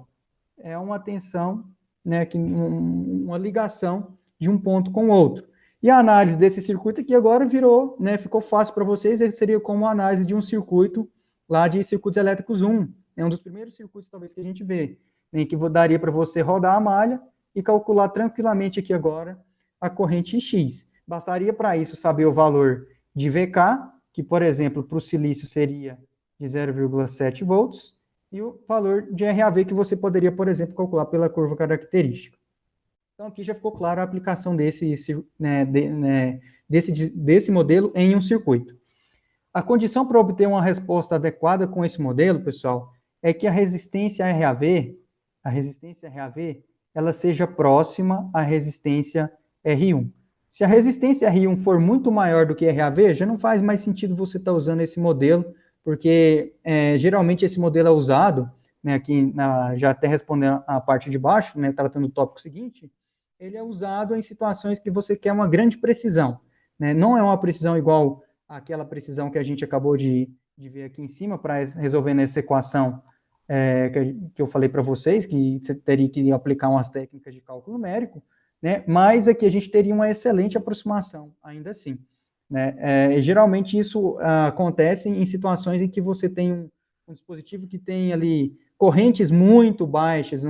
é uma tensão, né, uma ligação de um ponto com o outro. E a análise desse circuito aqui agora virou, né, ficou fácil para vocês, ele seria como a análise de um circuito lá de circuitos elétricos 1, é um dos primeiros circuitos talvez que a gente vê, né, que daria para você rodar a malha e calcular tranquilamente aqui agora a corrente X. Bastaria para isso saber o valor de VK, que por exemplo para o silício seria de 0,7 volts, e o valor de RAV que você poderia, por exemplo, calcular pela curva característica. Então, aqui já ficou clara a aplicação desse modelo em um circuito. A condição para obter uma resposta adequada com esse modelo, pessoal, é que a resistência RAV, ela seja próxima à resistência R1. Se a resistência R1 for muito maior do que RAV, já não faz mais sentido você estar usando esse modelo, porque geralmente esse modelo é usado, né, aqui já até respondendo a parte de baixo, né, tratando do tópico seguinte, ele é usado em situações que você quer uma grande precisão. Né, não é uma precisão igual àquela precisão que a gente acabou de ver aqui em cima, para resolver nessa equação que eu falei para vocês, que você teria que aplicar umas técnicas de cálculo numérico, né, mas aqui a gente teria uma excelente aproximação, ainda assim. Né? Geralmente isso acontece em situações em que você tem um dispositivo que tem ali correntes muito baixas,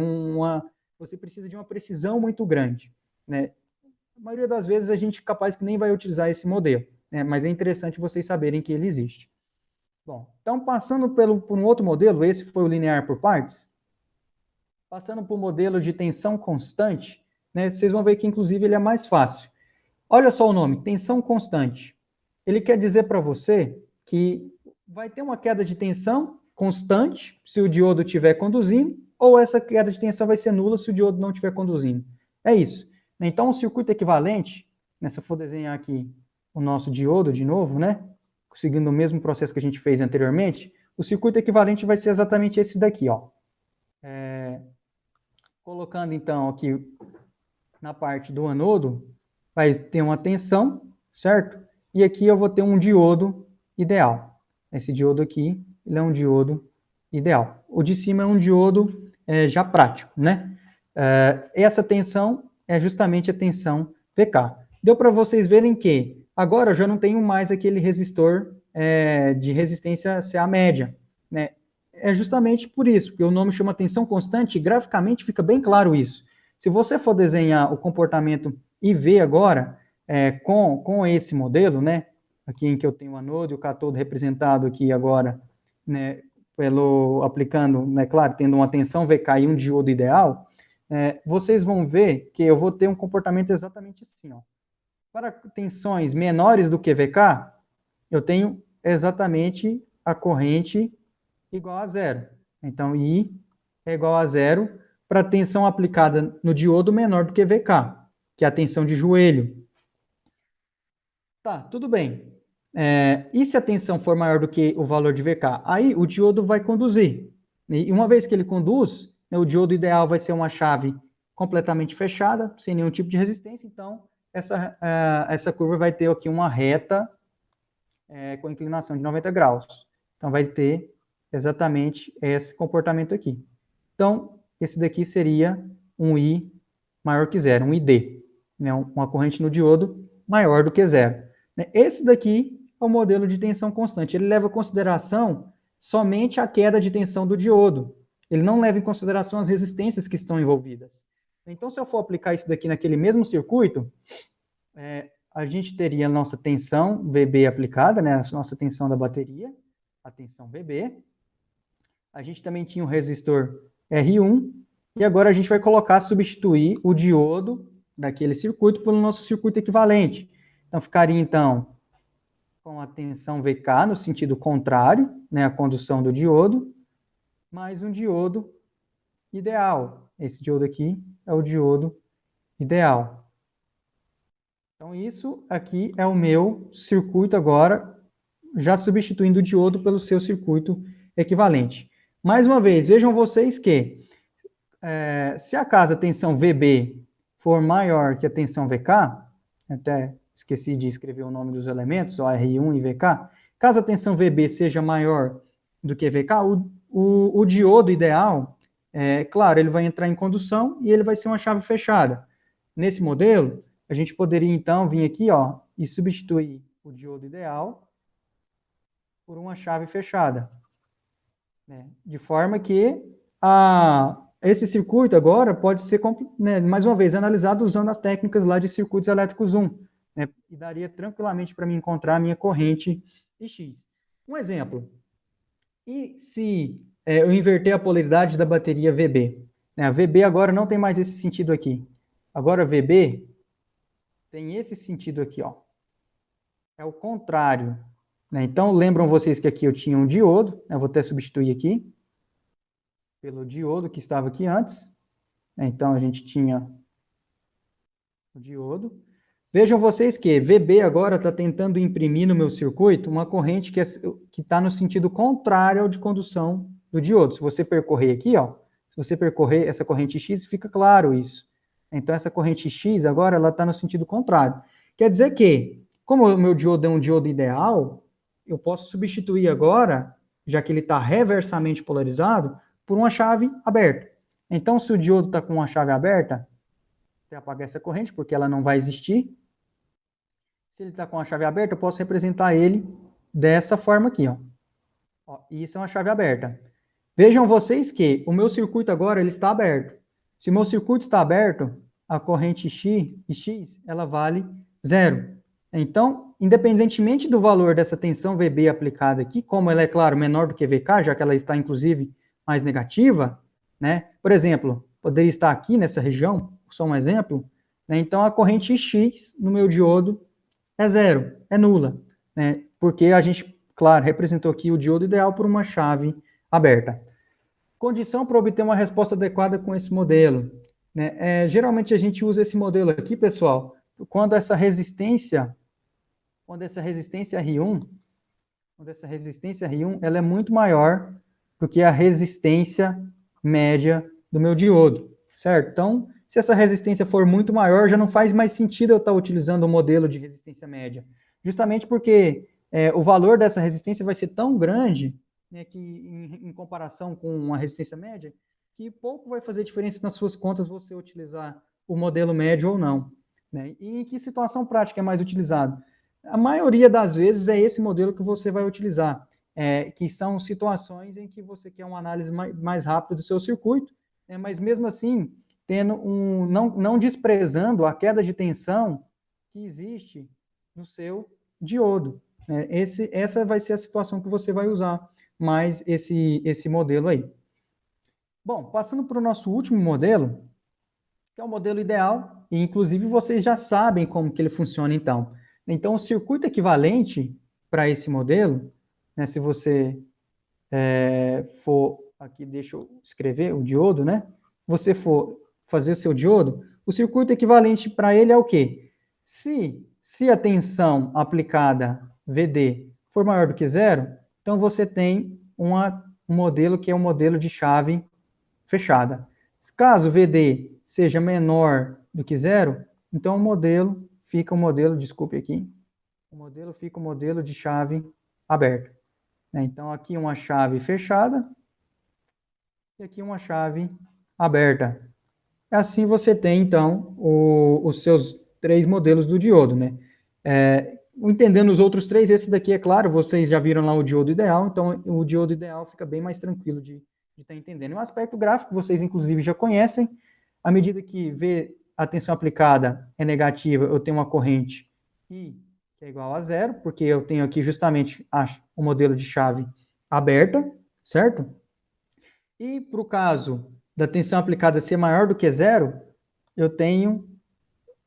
você precisa de uma precisão muito grande. Né? A maioria das vezes a gente é capaz que nem vai utilizar esse modelo, né? Mas é interessante vocês saberem que ele existe. Bom, então passando por um outro modelo, esse foi o linear por partes, passando para o modelo de tensão constante, né? Vocês vão ver que inclusive ele é mais fácil. Olha só o nome, tensão constante. Ele quer dizer para você que vai ter uma queda de tensão constante se o diodo estiver conduzindo, ou essa queda de tensão vai ser nula se o diodo não estiver conduzindo. É isso. Então, o circuito equivalente, né, se eu for desenhar aqui o nosso diodo de novo, né, seguindo o mesmo processo que a gente fez anteriormente, o circuito equivalente vai ser exatamente esse daqui, ó. Colocando, então, aqui na parte do anodo, vai ter uma tensão, certo? E aqui eu vou ter um diodo ideal. Esse diodo aqui, ele é um diodo ideal. O de cima é um diodo já prático, né? Essa tensão é justamente a tensão VK. Deu para vocês verem que agora eu já não tenho mais aquele resistor de resistência CA média, né? É justamente por isso, porque o nome chama tensão constante e graficamente fica bem claro isso. Se você for desenhar o comportamento IV agora, com esse modelo, né, aqui em que eu tenho o anodo e o cátodo representado aqui agora, né, aplicando, né, claro, tendo uma tensão VK e um diodo ideal, vocês vão ver que eu vou ter um comportamento exatamente assim, ó. Para tensões menores do que VK, eu tenho exatamente a corrente igual a zero. Então, I é igual a zero para a tensão aplicada no diodo menor do que VK, que é a tensão de joelho. Tá, tudo bem. E se a tensão for maior do que o valor de VK? Aí o diodo vai conduzir. E uma vez que ele conduz, né, o diodo ideal vai ser uma chave completamente fechada, sem nenhum tipo de resistência. Então, essa curva vai ter aqui uma reta com inclinação de 90 graus. Então, vai ter exatamente esse comportamento aqui. Então, esse daqui seria um I maior que zero, um ID, né? Uma corrente no diodo maior do que zero. Esse daqui é o modelo de tensão constante. Ele leva em consideração somente a queda de tensão do diodo. Ele não leva em consideração as resistências que estão envolvidas. Então, se eu for aplicar isso daqui naquele mesmo circuito, a gente teria a nossa tensão VB aplicada, né, a nossa tensão da bateria, a tensão VB. A gente também tinha o resistor R1, e agora a gente vai substituir o diodo daquele circuito pelo nosso circuito equivalente. Então, ficaria, então, com a tensão VK no sentido contrário, né, a condução do diodo, mais um diodo ideal. Esse diodo aqui é o diodo ideal. Então, isso aqui é o meu circuito agora, já substituindo o diodo pelo seu circuito equivalente. Mais uma vez, vejam vocês que se acaso a tensão VB for maior que a tensão VK, até esqueci de escrever o nome dos elementos, R1 e VK, caso a tensão VB seja maior do que VK, o diodo ideal, claro, ele vai entrar em condução e ele vai ser uma chave fechada. Nesse modelo, a gente poderia, então, vir aqui, ó, e substituir o diodo ideal por uma chave fechada, né? De forma que esse circuito agora pode ser, né, mais uma vez, analisado usando as técnicas lá de circuitos elétricos 1, né, e daria tranquilamente para mim encontrar a minha corrente X. Um exemplo, e se eu inverter a polaridade da bateria VB? A VB agora não tem mais esse sentido aqui. Agora a VB tem esse sentido aqui, ó. É o contrário, né? Então, lembram vocês que aqui eu tinha um diodo, né? Eu vou até substituir aqui pelo diodo que estava aqui antes. Então, a gente tinha o diodo. Vejam vocês que VB agora está tentando imprimir no meu circuito uma corrente que está no sentido contrário ao de condução do diodo. Se você percorrer aqui, ó, se você percorrer essa corrente X, fica claro isso. Então, essa corrente X agora ela está no sentido contrário. Quer dizer que, como o meu diodo é um diodo ideal, eu posso substituir agora, já que ele está reversamente polarizado, por uma chave aberta. Então, se o diodo está com uma chave aberta, você apaga essa corrente, porque ela não vai existir. Se ele está com a chave aberta, eu posso representar ele dessa forma aqui, ó. Isso é uma chave aberta. Vejam vocês que o meu circuito agora ele está aberto. Se o meu circuito está aberto, a corrente X ela vale zero. Então, independentemente do valor dessa tensão VB aplicada aqui, como ela é, claro, menor do que VK, já que ela está, inclusive, mais negativa, né? Por exemplo, poderia estar aqui nessa região, só um exemplo, né? Então, a corrente X no meu diodo é zero, é nula, né? Porque a gente, claro, representou aqui o diodo ideal por uma chave aberta. Condição para obter uma resposta adequada com esse modelo, né? Geralmente a gente usa esse modelo aqui, pessoal, quando essa resistência R1, ela é muito maior do que a resistência média do meu diodo. certo? Então, se essa resistência for muito maior, já não faz mais sentido eu estar utilizando o modelo de resistência média, justamente porque o valor dessa resistência vai ser tão grande, né, que em comparação com uma resistência média, que pouco vai fazer diferença nas suas contas você utilizar o modelo médio ou não, né? E em que situação prática é mais utilizado? A maioria das vezes é esse modelo que você vai utilizar, que são situações em que você quer uma análise mais rápida do seu circuito, mas mesmo assim, não desprezando a queda de tensão que existe no seu diodo. Essa vai ser a situação que você vai usar mais esse modelo aí. Bom, passando para o nosso último modelo, que é o modelo ideal, e inclusive vocês já sabem como que ele funciona então. Então, o circuito equivalente para esse modelo, né, se você for, aqui deixa eu escrever, o diodo, né? Você for fazer o seu diodo, o circuito equivalente para ele é o quê? Se a tensão aplicada VD for maior do que zero, então você tem um modelo que é um modelo de chave fechada. Caso VD seja menor do que zero, então o modelo fica o modelo, desculpe aqui, o modelo fica o modelo de chave aberta. Então, aqui uma chave fechada e aqui uma chave aberta. Assim você tem, então, os seus três modelos do diodo, né? Entendendo os outros três, esse daqui, é claro, vocês já viram lá o diodo ideal, então o diodo ideal fica bem mais tranquilo de estar entendendo. E o aspecto gráfico, vocês inclusive já conhecem, à medida que V, a tensão aplicada é negativa, eu tenho uma corrente I, que é igual a zero, porque eu tenho aqui justamente o modelo de chave aberta, certo? E para o caso da tensão aplicada ser maior do que zero, eu tenho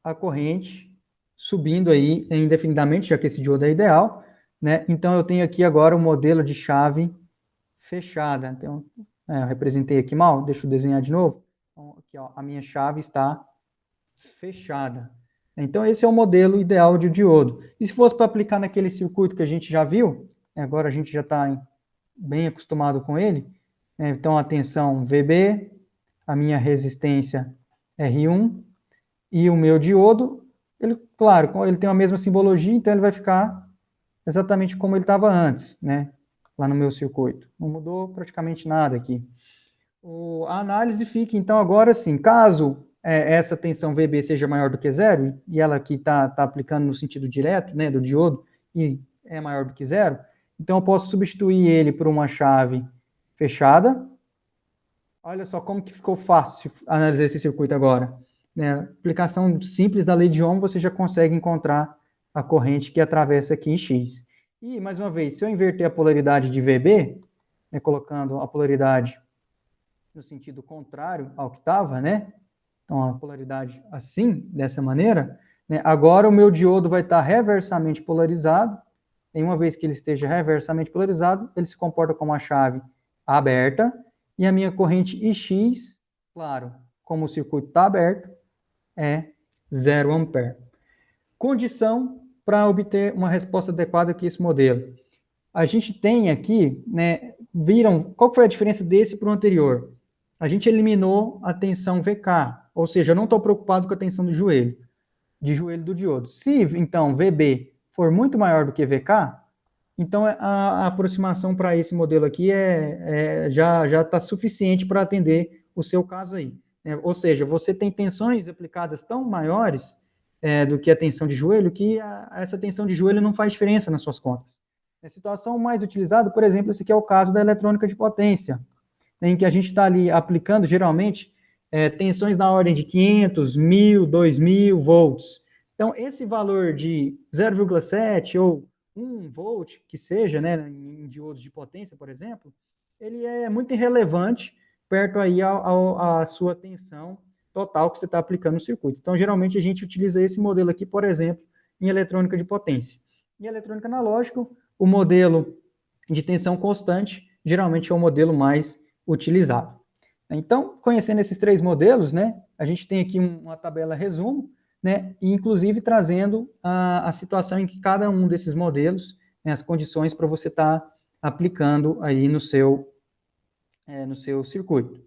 a corrente subindo aí indefinidamente, já que esse diodo é ideal, né? Então, eu tenho aqui agora o modelo de chave fechada. Então, eu representei aqui mal, deixa eu desenhar de novo. Então, aqui, ó, a minha chave está fechada. Então, esse é o modelo ideal de diodo. E se fosse para aplicar naquele circuito que a gente já viu, agora a gente já está bem acostumado com ele, né? Então, a tensão VB, a minha resistência R1 e o meu diodo, ele, claro, ele tem a mesma simbologia, então ele vai ficar exatamente como ele estava antes, né? Lá no meu circuito. Não mudou praticamente nada aqui. A análise fica, então, agora sim, caso essa tensão VB seja maior do que zero, e ela aqui está aplicando no sentido direto, né, do diodo, e é maior do que zero, então eu posso substituir ele por uma chave fechada. Olha só como que ficou fácil analisar esse circuito agora. Né? Aplicação simples da lei de Ohm, você já consegue encontrar a corrente que atravessa aqui em X. E, mais uma vez, se eu inverter a polaridade de VB, né, colocando a polaridade no sentido contrário ao que estava, né? Então, a polaridade assim, dessa maneira, né? Agora o meu diodo vai estar reversamente polarizado. E uma vez que ele esteja reversamente polarizado, ele se comporta como uma chave aberta, e a minha corrente IX, claro, como o circuito está aberto, é 0 ampere. Condição para obter uma resposta adequada aqui esse modelo. A gente tem aqui, né, viram, qual foi a diferença desse para o anterior? A gente eliminou a tensão VK, ou seja, eu não estou preocupado com a tensão do joelho, de joelho do diodo. Se, então, VB for muito maior do que VK, então a aproximação para esse modelo aqui já está suficiente para atender o seu caso aí. Ou seja, você tem tensões aplicadas tão maiores do que a tensão de joelho, que essa tensão de joelho não faz diferença nas suas contas. A situação mais utilizada, por exemplo, esse aqui é o caso da eletrônica de potência, em que a gente está ali aplicando, geralmente, tensões na ordem de 500, 1.000, 2.000 volts. Então, esse valor de 0,7 ou 1 volt, que seja, né, em diodos de potência, por exemplo, ele é muito irrelevante perto aí a sua tensão total que você está aplicando no circuito. Então, geralmente, a gente utiliza esse modelo aqui, por exemplo, em eletrônica de potência. Em eletrônica analógica, o modelo de tensão constante, geralmente é o modelo mais utilizado. Então, conhecendo esses três modelos, né, a gente tem aqui uma tabela resumo, né, e inclusive trazendo a situação em que cada um desses modelos, né, as condições para você estar aplicando aí no seu circuito.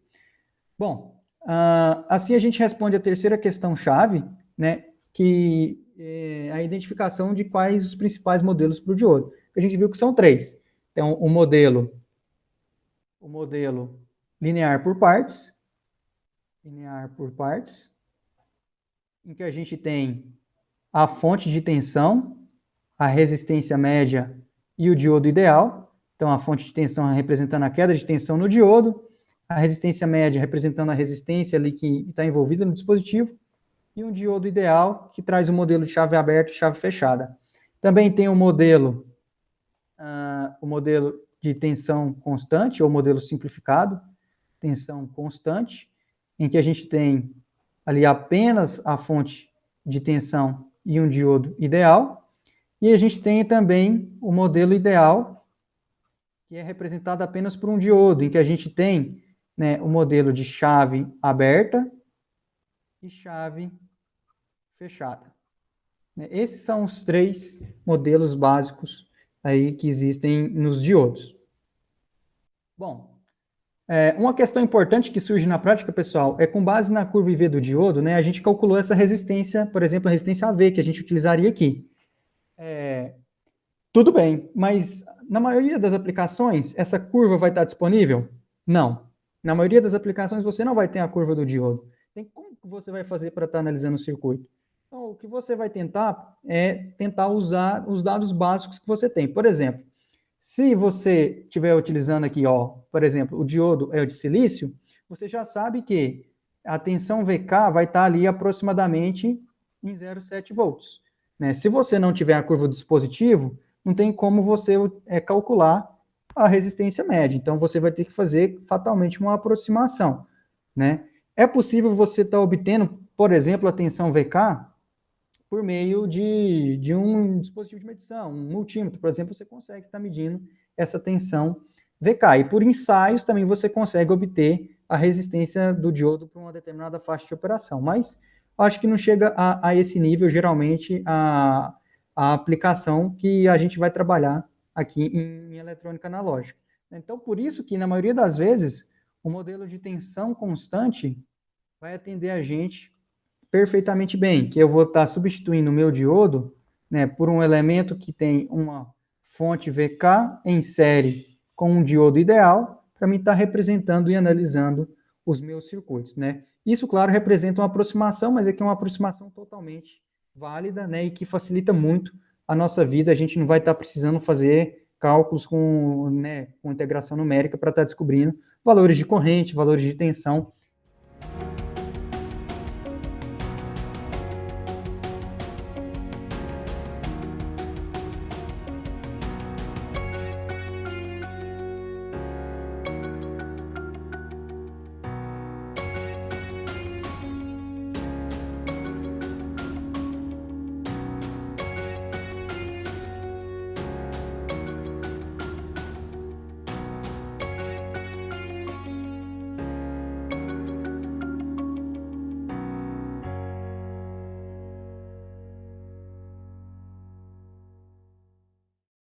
Bom, Assim a gente responde a terceira questão-chave, né, que é a identificação de quais os principais modelos para o diodo. A gente viu que são 3. Então, o modelo linear por partes, em que a gente tem a fonte de tensão, a resistência média e o diodo ideal. Então, a fonte de tensão representando a queda de tensão no diodo, a resistência média representando a resistência ali que está envolvida no dispositivo, e um diodo ideal que traz o modelo de chave aberta e chave fechada. Também tem o modelo de tensão constante, ou modelo simplificado, tensão constante, em que a gente tem ali apenas a fonte de tensão e um diodo ideal. E a gente tem também o modelo ideal, que é representado apenas por um diodo, em que a gente tem, né, o modelo de chave aberta e chave fechada. Esses são os 3 modelos básicos aí que existem nos diodos. Bom, uma questão importante que surge na prática, pessoal, é com base na curva IV do diodo, né, a gente calculou essa resistência, por exemplo, a resistência AV, que a gente utilizaria aqui. Tudo bem, mas na maioria das aplicações, essa curva vai estar disponível? Não. Na maioria das aplicações, você não vai ter a curva do diodo. Como que você vai fazer para estar analisando o circuito? Então, o que você vai tentar é tentar usar os dados básicos que você tem. Por exemplo, se você estiver utilizando aqui, ó, por exemplo, o diodo é o de silício, você já sabe que a tensão VK vai estar ali aproximadamente em 0,7 volts. Né? Se você não tiver a curva do dispositivo, não tem como você calcular a resistência média. Então, você vai ter que fazer fatalmente uma aproximação. Né? É possível você estar obtendo, por exemplo, a tensão VK por meio de um dispositivo de medição, um multímetro, por exemplo, você consegue estar medindo essa tensão VK. E por ensaios também você consegue obter a resistência do diodo para uma determinada faixa de operação. Mas acho que não chega a esse nível, geralmente, a aplicação que a gente vai trabalhar aqui em eletrônica analógica. Então, por isso que, na maioria das vezes, o modelo de tensão constante vai atender a gente perfeitamente bem, que eu vou estar substituindo o meu diodo, né, por um elemento que tem uma fonte VK em série com um diodo ideal, para mim estar representando e analisando os meus circuitos, né? Isso, claro, representa uma aproximação, mas é que é uma aproximação totalmente válida, né, e que facilita muito a nossa vida. A gente não vai estar precisando fazer cálculos com integração numérica para estar descobrindo valores de corrente, valores de tensão